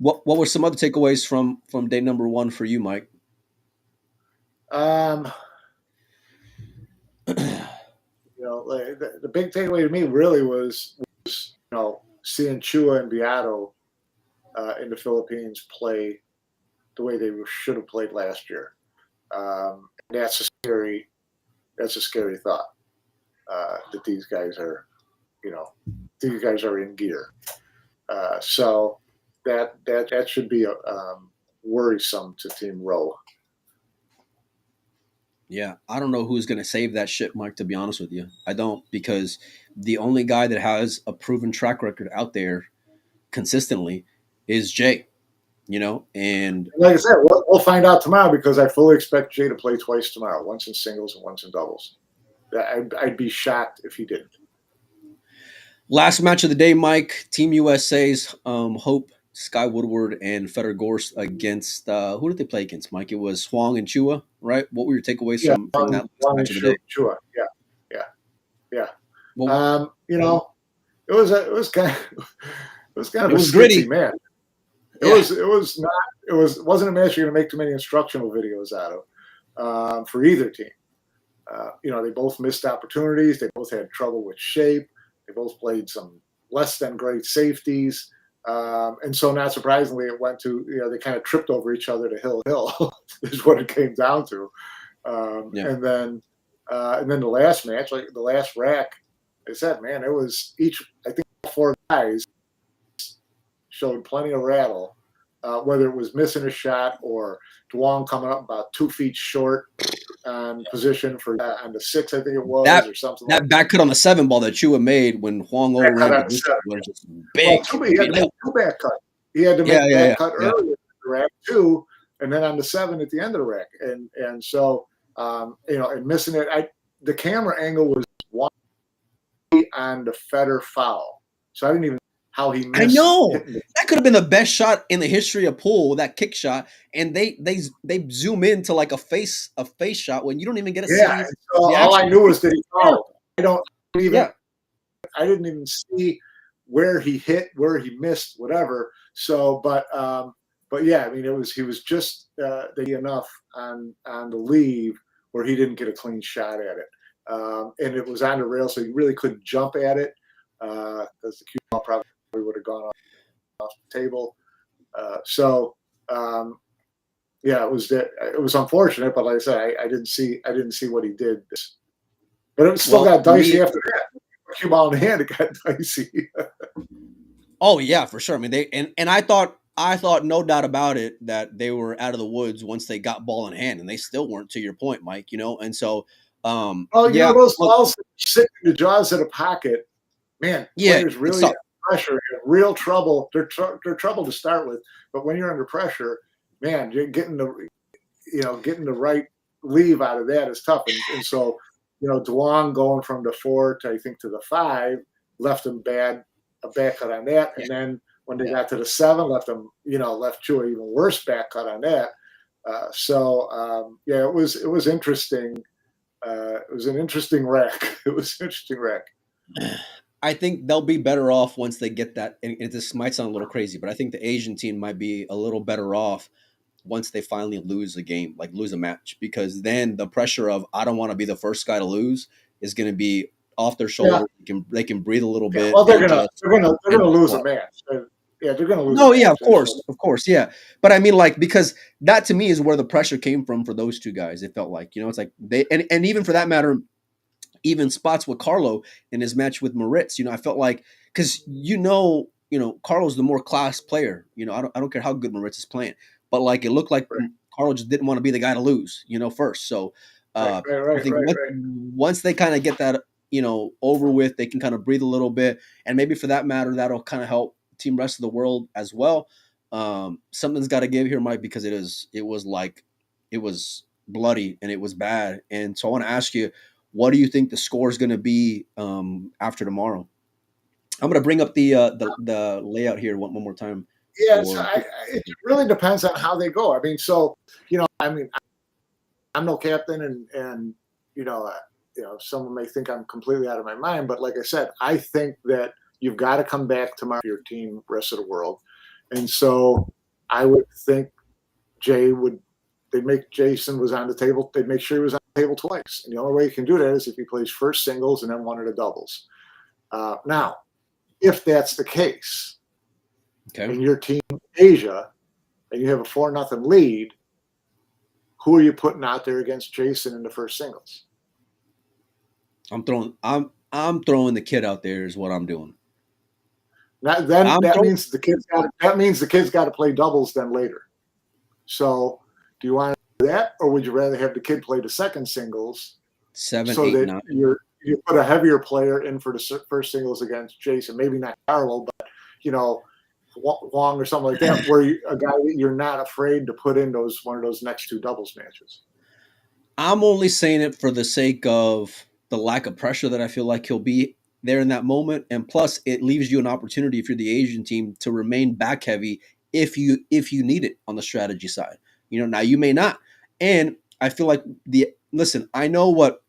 What were some other takeaways from day number one for you, Mike? The big takeaway to me really was seeing Chua and Beato in the Philippines play the way they should have played last year. That's a scary thought that these guys are in gear. So that should be worrisome to Team Rowe. Yeah, I don't know who's going to save that ship, Mike, to be honest with you. I don't, because the only guy that has a proven track record out there consistently is Jay, and like I said, we'll find out tomorrow, because I fully expect Jay to play twice tomorrow, once in singles and once in doubles. I'd be shocked if he didn't. Last match of the day, Mike, Team USA's Hope, Sky Woodward, and Feder Gorst against who did they play against, Mike? It was Huang and Chua, right? What were your takeaways from that last match of the day? Chua, yeah. Well, it was kind of a gritty, man. It wasn't a match you're going to make too many instructional videos out of for either team. They both missed opportunities. They both had trouble with shape. They both played some less than great safeties. And so, not surprisingly, it went to, they kind of tripped over each other to hill is what it came down to. And then, And then the last match, like the last rack, I said, man, it was I think 4 guys showed plenty of rattle, whether it was missing a shot or Duong coming up about 2 feet short on position for on the 6, I think it was, or something like that. That back cut on the 7 ball that Chua made when Huang overran position was just big. Well, he had to make 2 back cut. He had to make back cut earlier in the rack too, and then on the 7 at the end of the rack. And so and missing it, the camera angle was on the Federer foul. So I didn't even how he missed. I know that could have been the best shot in the history of pool, that kick shot, and they zoom into like a face shot when you don't even get a see. So all I knew was that he fouled. I didn't even see where he hit, where he missed, whatever. So, but yeah, I mean, he was just enough on the leave where he didn't get a clean shot at it, and it was on the rail, so he really couldn't jump at it because the cue ball probably would have gone off the table. Yeah, it was unfortunate, but like I said, I didn't see what he did. But it still got dicey after that. Cue ball in hand, it got dicey. Oh yeah, for sure. I mean, and I thought no doubt about it that they were out of the woods once they got ball in hand, and they still weren't, to your point, Mike. And so those balls sit in the jaws of the pocket, man. Players really have pressure, have real trouble. They're trouble to start with, but when you're under pressure, man, you're getting the right leave out of that is tough. And so, Duong going from the 4 to I think to the 5 left him a back cut on that, and then when they got to the 7, left Chua even worse back cut on that. It was interesting. It was an interesting wreck. It was an interesting wreck. I think they'll be better off once they get that. And this might sound a little crazy, but I think the Asian team might be a little better off once they finally lose a game, like lose a match, because then the pressure of I don't want to be the first guy to lose is going to be off their shoulders. Yeah. They can breathe a little bit. Well, they're gonna lose a match. Yeah, they're gonna lose. No, yeah, of course, yeah. But I mean, like, because that to me is where the pressure came from for those two guys. It felt like, it's like they and even for that matter, even spots with Carlo in his match with Moritz. I felt like because Carlo's the more class player. I don't care how good Moritz is playing, but like it looked like Carlo just didn't want to be the guy to lose. First. So I think once they kind of get that over with, they can kind of breathe a little bit, and maybe for that matter, that'll kind of help Team Rest of the World as well. Something's got to give here, Mike, because it was bloody and it was bad. And so I want to ask you, what do you think the score is going to be after tomorrow? I'm going to bring up the layout here one more time. Yeah, it really depends on how they go. I mean, I'm no captain, and someone may think I'm completely out of my mind, but like I said, I think that you've got to come back tomorrow for your team, Rest of the World. And so I would think they'd make Jason was on the table. They'd make sure he was on the table twice. And the only way you can do that is if he plays first singles and then one of the doubles. Now, if that's the case, and your team Asia, and you have a 4-0 lead, who are you putting out there against Jason in the first singles? I'm throwing the kid out there is what I'm doing. That means the kid's got to play doubles then later. So do you want to do that, or would you rather have the kid play the second singles 7, so 8, that 9. you put a heavier player in for the first singles against Jason? Maybe not Carlo, but Wong or something like that, where a guy that you're not afraid to put in one of those next 2 doubles matches. I'm only saying it for the sake of the lack of pressure that I feel like he'll be there in that moment, and plus it leaves you an opportunity if you're the Asian team to remain back heavy if you need it on the strategy side. Now you may not, and I feel like I know what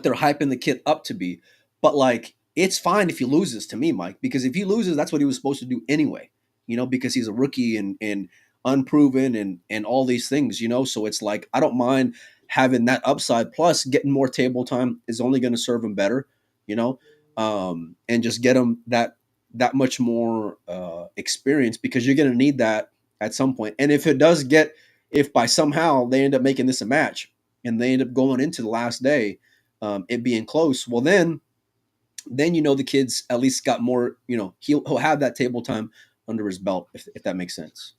they're hyping the kid up to be, but like it's fine if he loses to me, Mike, because if he loses, that's what he was supposed to do anyway. Because he's a rookie and unproven and all these things. So it's like I don't mind having that upside. Plus, getting more table time is only going to serve him better. And just get him that much more experience, because you're going to need that at some point. And if by somehow they end up making this a match, and they end up going into the last day, it being close. Well, then the kid's at least got more. He'll have that table time under his belt, if that makes sense.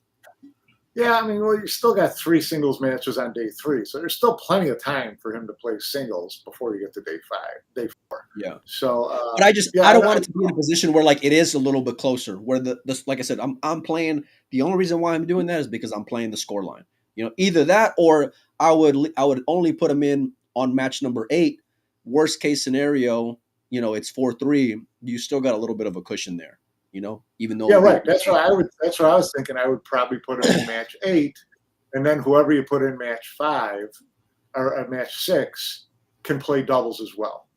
Yeah, I mean, well, you still got 3 singles matches on day 3, so there's still plenty of time for him to play singles before you get to day 4. Yeah. So, but I don't want it to be in a position where like it is a little bit closer. Where like I said, I'm playing. The only reason why I'm doing that is because I'm playing the score line. Either that or I would only put him in on match number 8. Worst case scenario, it's 4-3. You still got a little bit of a cushion there. Even though right. That's what I was thinking. I would probably put him in match 8, and then whoever you put in match 5 or match 6 can play doubles as well.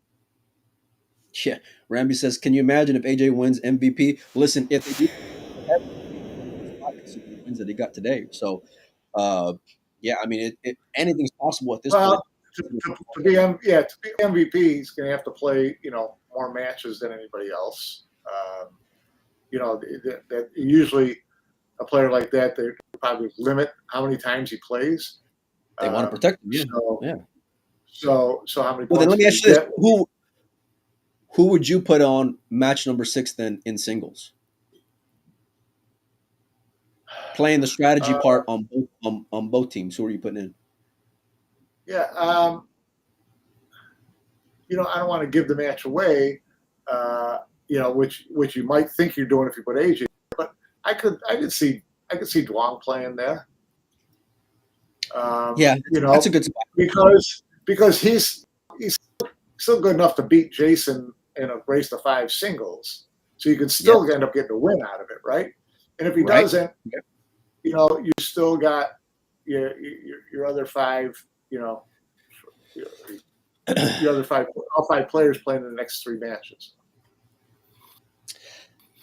Yeah, Ramby says, "Can you imagine if AJ wins MVP?" Listen, if they do, wins that he got today. So, yeah, I mean, anything's possible at this point. To be MVP, he's going to have to play more matches than anybody else. That usually a player like that, they probably limit how many times he plays. They want to protect him. So how many? Well, then let me ask you this: who would you put on match number 6 then in singles? Playing the strategy part on both teams. Who are you putting in? Yeah, I don't want to give the match away. Which you might think you're doing if you put AJ, but I could see Duong playing there. That's a good spot because he's still good enough to beat Jason in a race to 5 singles, so you can still end up getting a win out of it, right? And if he doesn't, you still got your other 5, your other 5, all 5 players playing in the next 3 matches.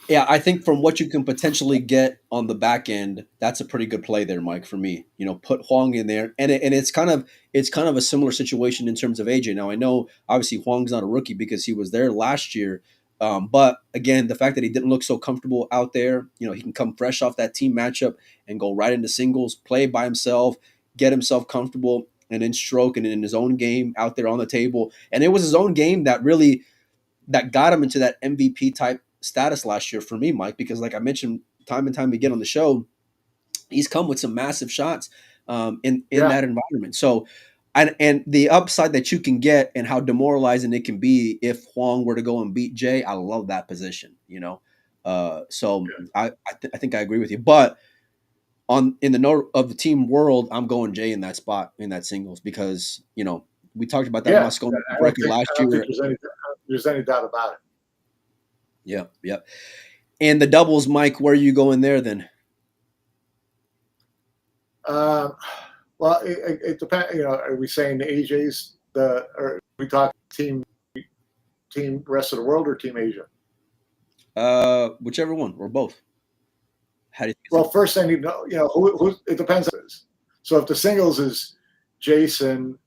Yeah, I think from what you can potentially get on the back end, that's a pretty good play there, Mike. For me, put Huang in there, and it's kind of a similar situation in terms of AJ. Now I know obviously Huang's not a rookie because he was there last year, but again, the fact that he didn't look so comfortable out there, he can come fresh off that team matchup and go right into singles, play by himself, get himself comfortable, and in stroke and in his own game out there on the table. And it was his own game that got him into that MVP type status last year for me, Mike, because like I mentioned time and time again on the show, he's come with some massive shots in that environment. So, and the upside that you can get and how demoralizing it can be if Huang were to go and beat Jay, I love that position, I think I agree with you. But in the note of the team world, I'm going Jay in that spot in that singles because, we talked about that Moscow record last year. I don't think there's any doubt about it. Yeah. And the doubles, Mike, where are you going there then? Well, it depends. Are we saying the AJ's or are we talking team rest of the world or team Asia? Whichever one or both. How do you think? Well, first I need to know. Who it depends on. So if the singles is Jason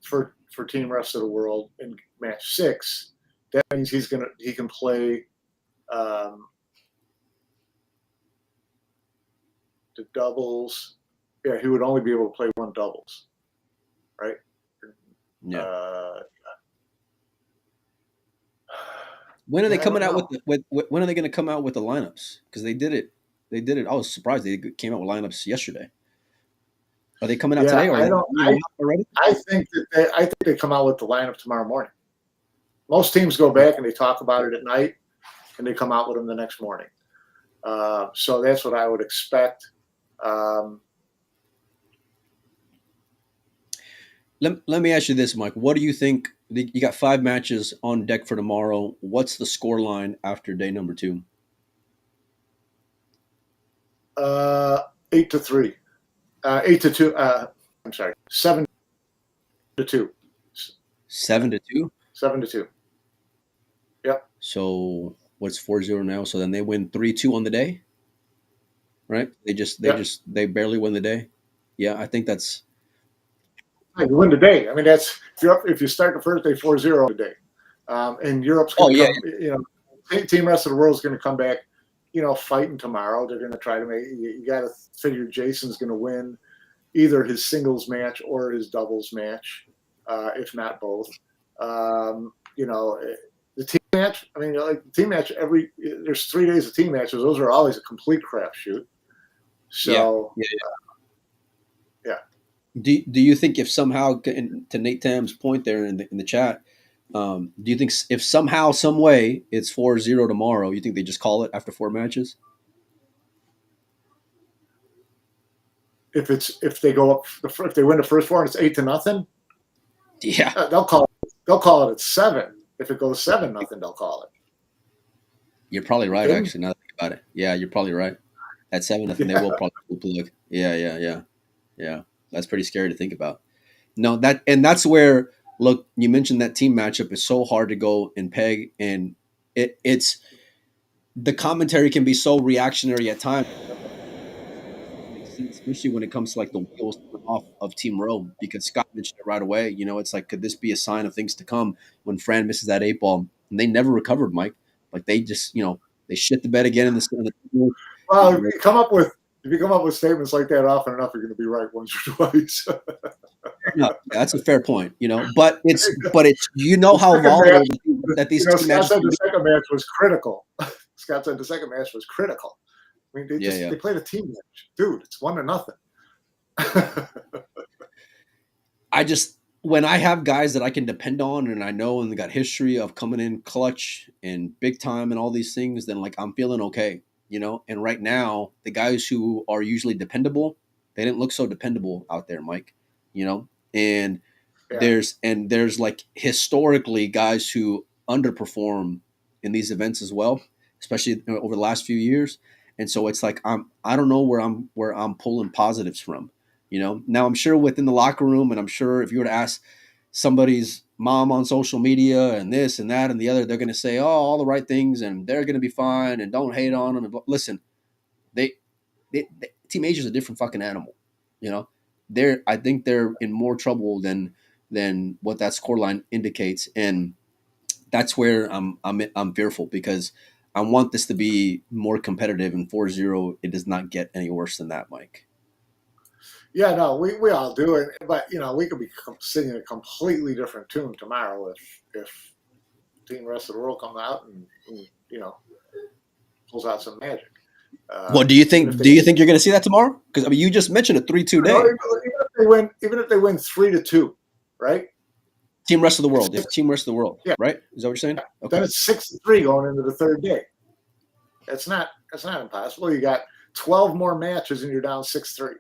for team rest of the world in match 6. That means he can play the doubles. Yeah, he would only be able to play 1 doubles, right? Yeah. When are they coming out with when are they going to come out with the lineups? Because they did it. I was surprised they came out with lineups yesterday. Are they coming out today or already? I think they come out with the lineup tomorrow morning. Most teams go back and they talk about it at night, and they come out with them the next morning. So that's what I would expect. Let me ask you this, Mike. What do you think? You got 5 matches on deck for tomorrow. What's the score line after day number 2? 8-3. 8-2. I'm sorry, 7-2. 7-2. 7-2. Yep. So what's 4-0 now? So then they win 3-2 on the day, right? They barely win the day. Yeah, I think that's. You win the day. I mean, that's if you start the first day 4-0 today, and Europe's going to come. Team rest of the world is going to come back, fighting tomorrow. They're going to try to make. You got to figure Jason's going to win either his singles match or his doubles match, if not both. You know, the team match. I mean, like the team match. There's 3 days of team matches. Those are always a complete crapshoot. So yeah. Do you think if somehow, to Nate Tam's point there in the chat, do you think if somehow, some way it's 4-0 tomorrow, you think they just call it after 4 matches? If they go up, if they win the first 4 and it's 8-0, Yeah, they'll call it at 7. If it goes 7-0, they'll call it. you're probably right. Actually, now that I think about it, yeah, you're probably right. At 7-0, they will probably look. Yeah. That's pretty scary to think about. No, that's where, look, you mentioned that team matchup is so hard to go and peg, and it's the commentary can be so reactionary at times. Makes sense, especially when it comes to like the wheels off of Team Rome, because Scott mentioned it right away. You know, it's like, could this be a sign of things to come when Fran misses that 8 ball? And they never recovered, Mike. Like they just, they shit the bed again in the well, if you come up with statements like that often enough, you're going to be right once or twice. No, that's a fair point, but it's how volatile that these team Scott matches said can the be. second match was critical. Scott said the second match was critical. I mean, they played a team match, dude. It's 1-0. When I have guys that I can depend on and I know and they got history of coming in clutch and big time and all these things, then like I'm feeling okay, And right now, the guys who are usually dependable, they didn't look so dependable out there, Mike. And there's like historically guys who underperform in these events as well, especially over the last few years. And so it's like I don't know where I'm pulling positives from. Now I'm sure within the locker room, and I'm sure if you were to ask somebody's mom on social media and this and that and the other, they're going to say, oh, all the right things and they're going to be fine and don't hate on them. And listen, they Team Asia is a different fucking animal. I think they're in more trouble than what that scoreline indicates, and that's where I'm fearful, because I want this to be more competitive. And 4-0, it does not get any worse than that, Mike. Yeah, no, we all do it, but we could be singing a completely different tune tomorrow if Team Rest of the World comes out and pulls out some magic. Well, do you think you're going to see that tomorrow? Because you just mentioned a 3-2 day. Even if they win 3-2, right? Team Rest of the World. If Team Rest of the World, yeah. Right? Is that what you're saying? Yeah. Okay. Then it's 6-3 going into the third day. That's not impossible. You got 12 more matches and you're down 6-3.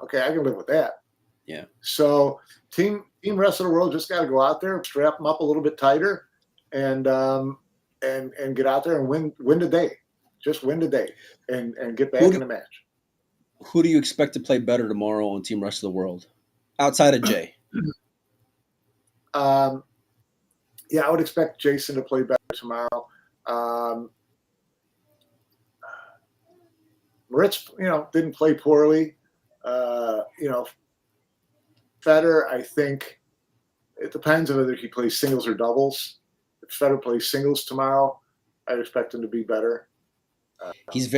Okay, I can live with that. Yeah. So Team Rest of the World just got to go out there, strap them up a little bit tighter, and get out there and win the day. Just win the day and get back in the match. Who do you expect to play better tomorrow on Team Rest of the World, outside of Jay? Yeah, I would expect Jason to play better tomorrow. Moritz, didn't play poorly. Federer, I think it depends on whether he plays singles or doubles. If Federer plays singles tomorrow, I expect him to be better. He's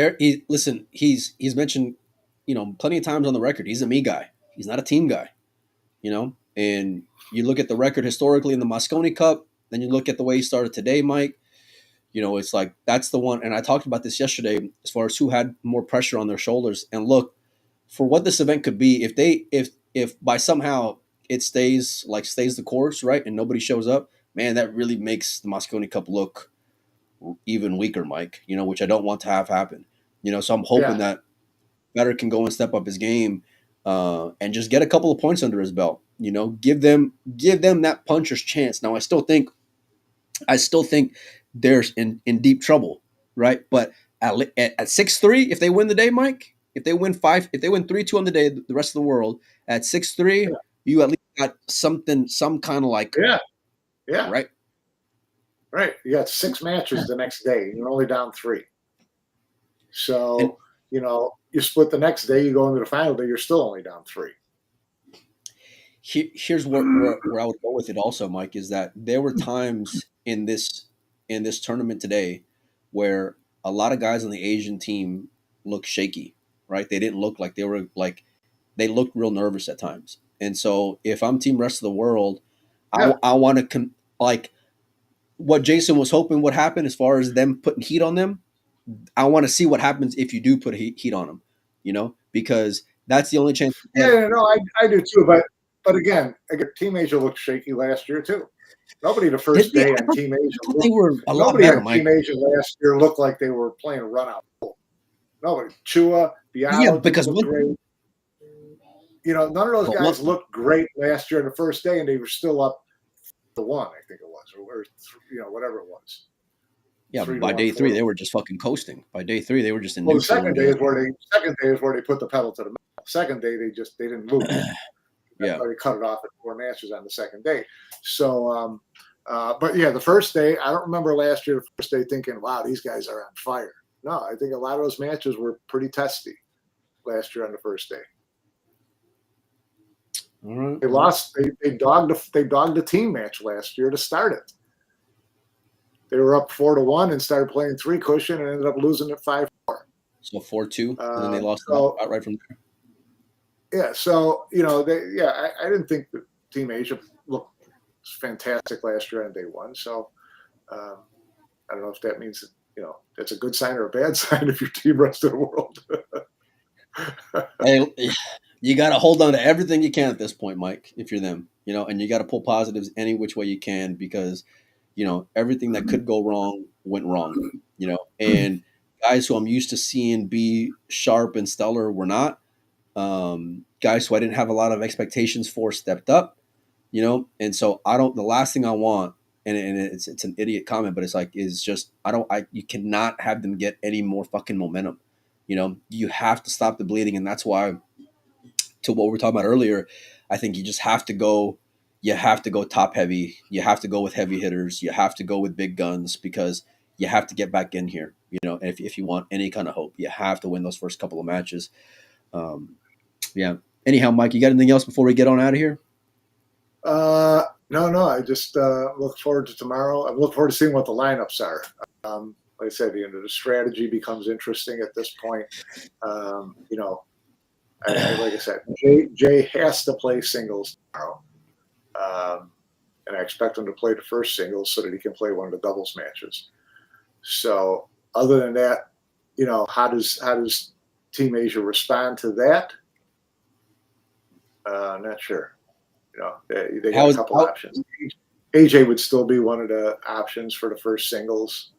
mentioned, plenty of times on the record, he's a me guy. He's not a team guy, and you look at the record historically in the Mosconi Cup, then you look at the way he started today, Mike. It's like that's the one. And I talked about this yesterday as far as who had more pressure on their shoulders. And look, for what this event could be, if by somehow it stays the course, right, and nobody shows up, man, that really makes the Mosconi Cup look even weaker, Mike. Which I don't want to have happen. So I'm hoping that Federer can go and step up his game and just get a couple of points under his belt. Give them that puncher's chance. Now I still think they're in deep trouble, right? But at 6-3, if they win the day, Mike, if they win 3-2 on the day, the rest of the world at 6-3, you at least got some kind of like right. You got 6 matches the next day, and you're only down 3. So you split the next day, you go into the final day, you're still only down 3. Here's where I would go with it also, Mike, is that there were times in this tournament today where a lot of guys on the Asian team looked shaky, right? They didn't look like they they looked real nervous at times. And so if I'm team rest of the world, Yeah. I want to like what Jason was hoping would happen as far as them putting heat on them. I want to see what happens if you do put heat on them, because that's the only chance. Yeah, no, I do too. But again, Team Asia looked shaky last year too. Nobody the first day on Team Asia. They were a lot nobody better, on Mike. Team Asia last year looked like they were playing a run out. Nobody. Chua, Diallo, Yeah, because looked great. None of those guys looked great last year on the first day, and they were still up to 1, I think it was, or whatever it was. Yeah, by day 3 they were just fucking coasting. By day 3 they were just in neutral. The second day is where they put the pedal to the metal. Second day they didn't lose. That's why they cut it off at 4 matches on the second day. So, but yeah, the first day, I don't remember last year the first day thinking, wow, these guys are on fire. No, I think a lot of those matches were pretty testy last year on the first day. Mm-hmm. They lost. They dogged the team match last year to start it. They were up 4-1 and started playing 3 cushion and ended up losing at 5-4. So 4-2, and then they lost right from there. Yeah, so I didn't think that Team Asia looked fantastic last year on day 1. So I don't know if that means that, that's a good sign or a bad sign if your team rest of the world. Hey, you got to hold on to everything you can at this point, Mike, if you're them, and you got to pull positives any which way you can because, everything that could go wrong went wrong, and guys who I'm used to seeing be sharp and stellar were not. Guys who I didn't have a lot of expectations for stepped up, and so the last thing I want, and it's an idiot comment, but it's like, you cannot have them get any more fucking momentum. You have to stop the bleeding. And that's why, to what we were talking about earlier, I think you just have to go top heavy. You have to go with heavy hitters. You have to go with big guns because you have to get back in here, and if you want any kind of hope, you have to win those first couple of matches. Yeah. Anyhow, Mike, you got anything else before we get on out of here? No. I just look forward to tomorrow. I look forward to seeing what the lineups are. Like I said, the strategy becomes interesting at this point. Like I said, Jay has to play singles tomorrow, and I expect him to play the first singles so that he can play one of the doubles matches. So, other than that, how does Team Asia respond to that? I'm not sure. They got a couple options. AJ would still be one of the options for the first singles.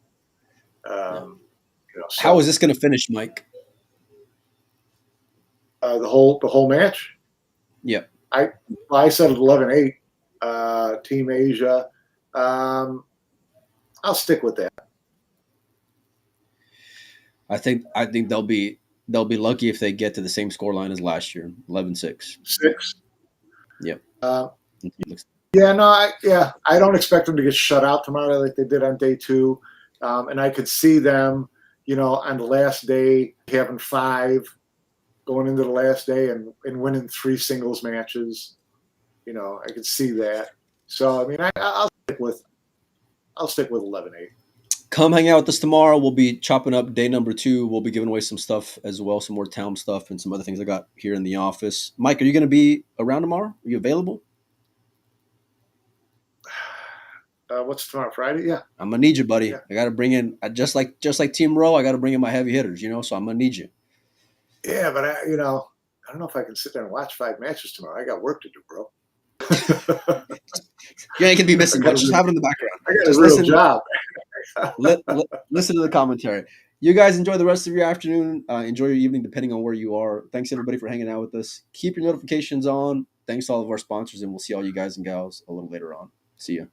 How is this going to finish, Mike? The whole match. Yep. I said 11-8. Team Asia. I'll stick with that. I think they'll be lucky if they get to the same scoreline as last year, 11-6. 6. Yep. I don't expect them to get shut out tomorrow like they did on day 2. And I could see them, on the last day having 5, going into the last day and winning 3 singles matches. I could see that. So I mean, I'll stick with 11-8. Come hang out with us tomorrow. We'll be chopping up day number 2. We'll be giving away some stuff as well, some more town stuff and some other things I got here in the office. Mike, are you going to be around tomorrow? Are you available? What's tomorrow? Friday? Yeah. I'm gonna need you, buddy. Yeah. I got to bring in just like Team Row. I got to bring in my heavy hitters, so I'm gonna need you. Yeah, but I don't know if I can sit there and watch 5 matches tomorrow. I got work to do, bro. You ain't gonna be missing much. Just have it in the background. I got a real job. Listen to the commentary. You guys enjoy the rest of your afternoon. Enjoy your evening, depending on where you are. Thanks everybody for hanging out with us. Keep your notifications on. Thanks to all of our sponsors, and we'll see all you guys and gals a little later on. See ya.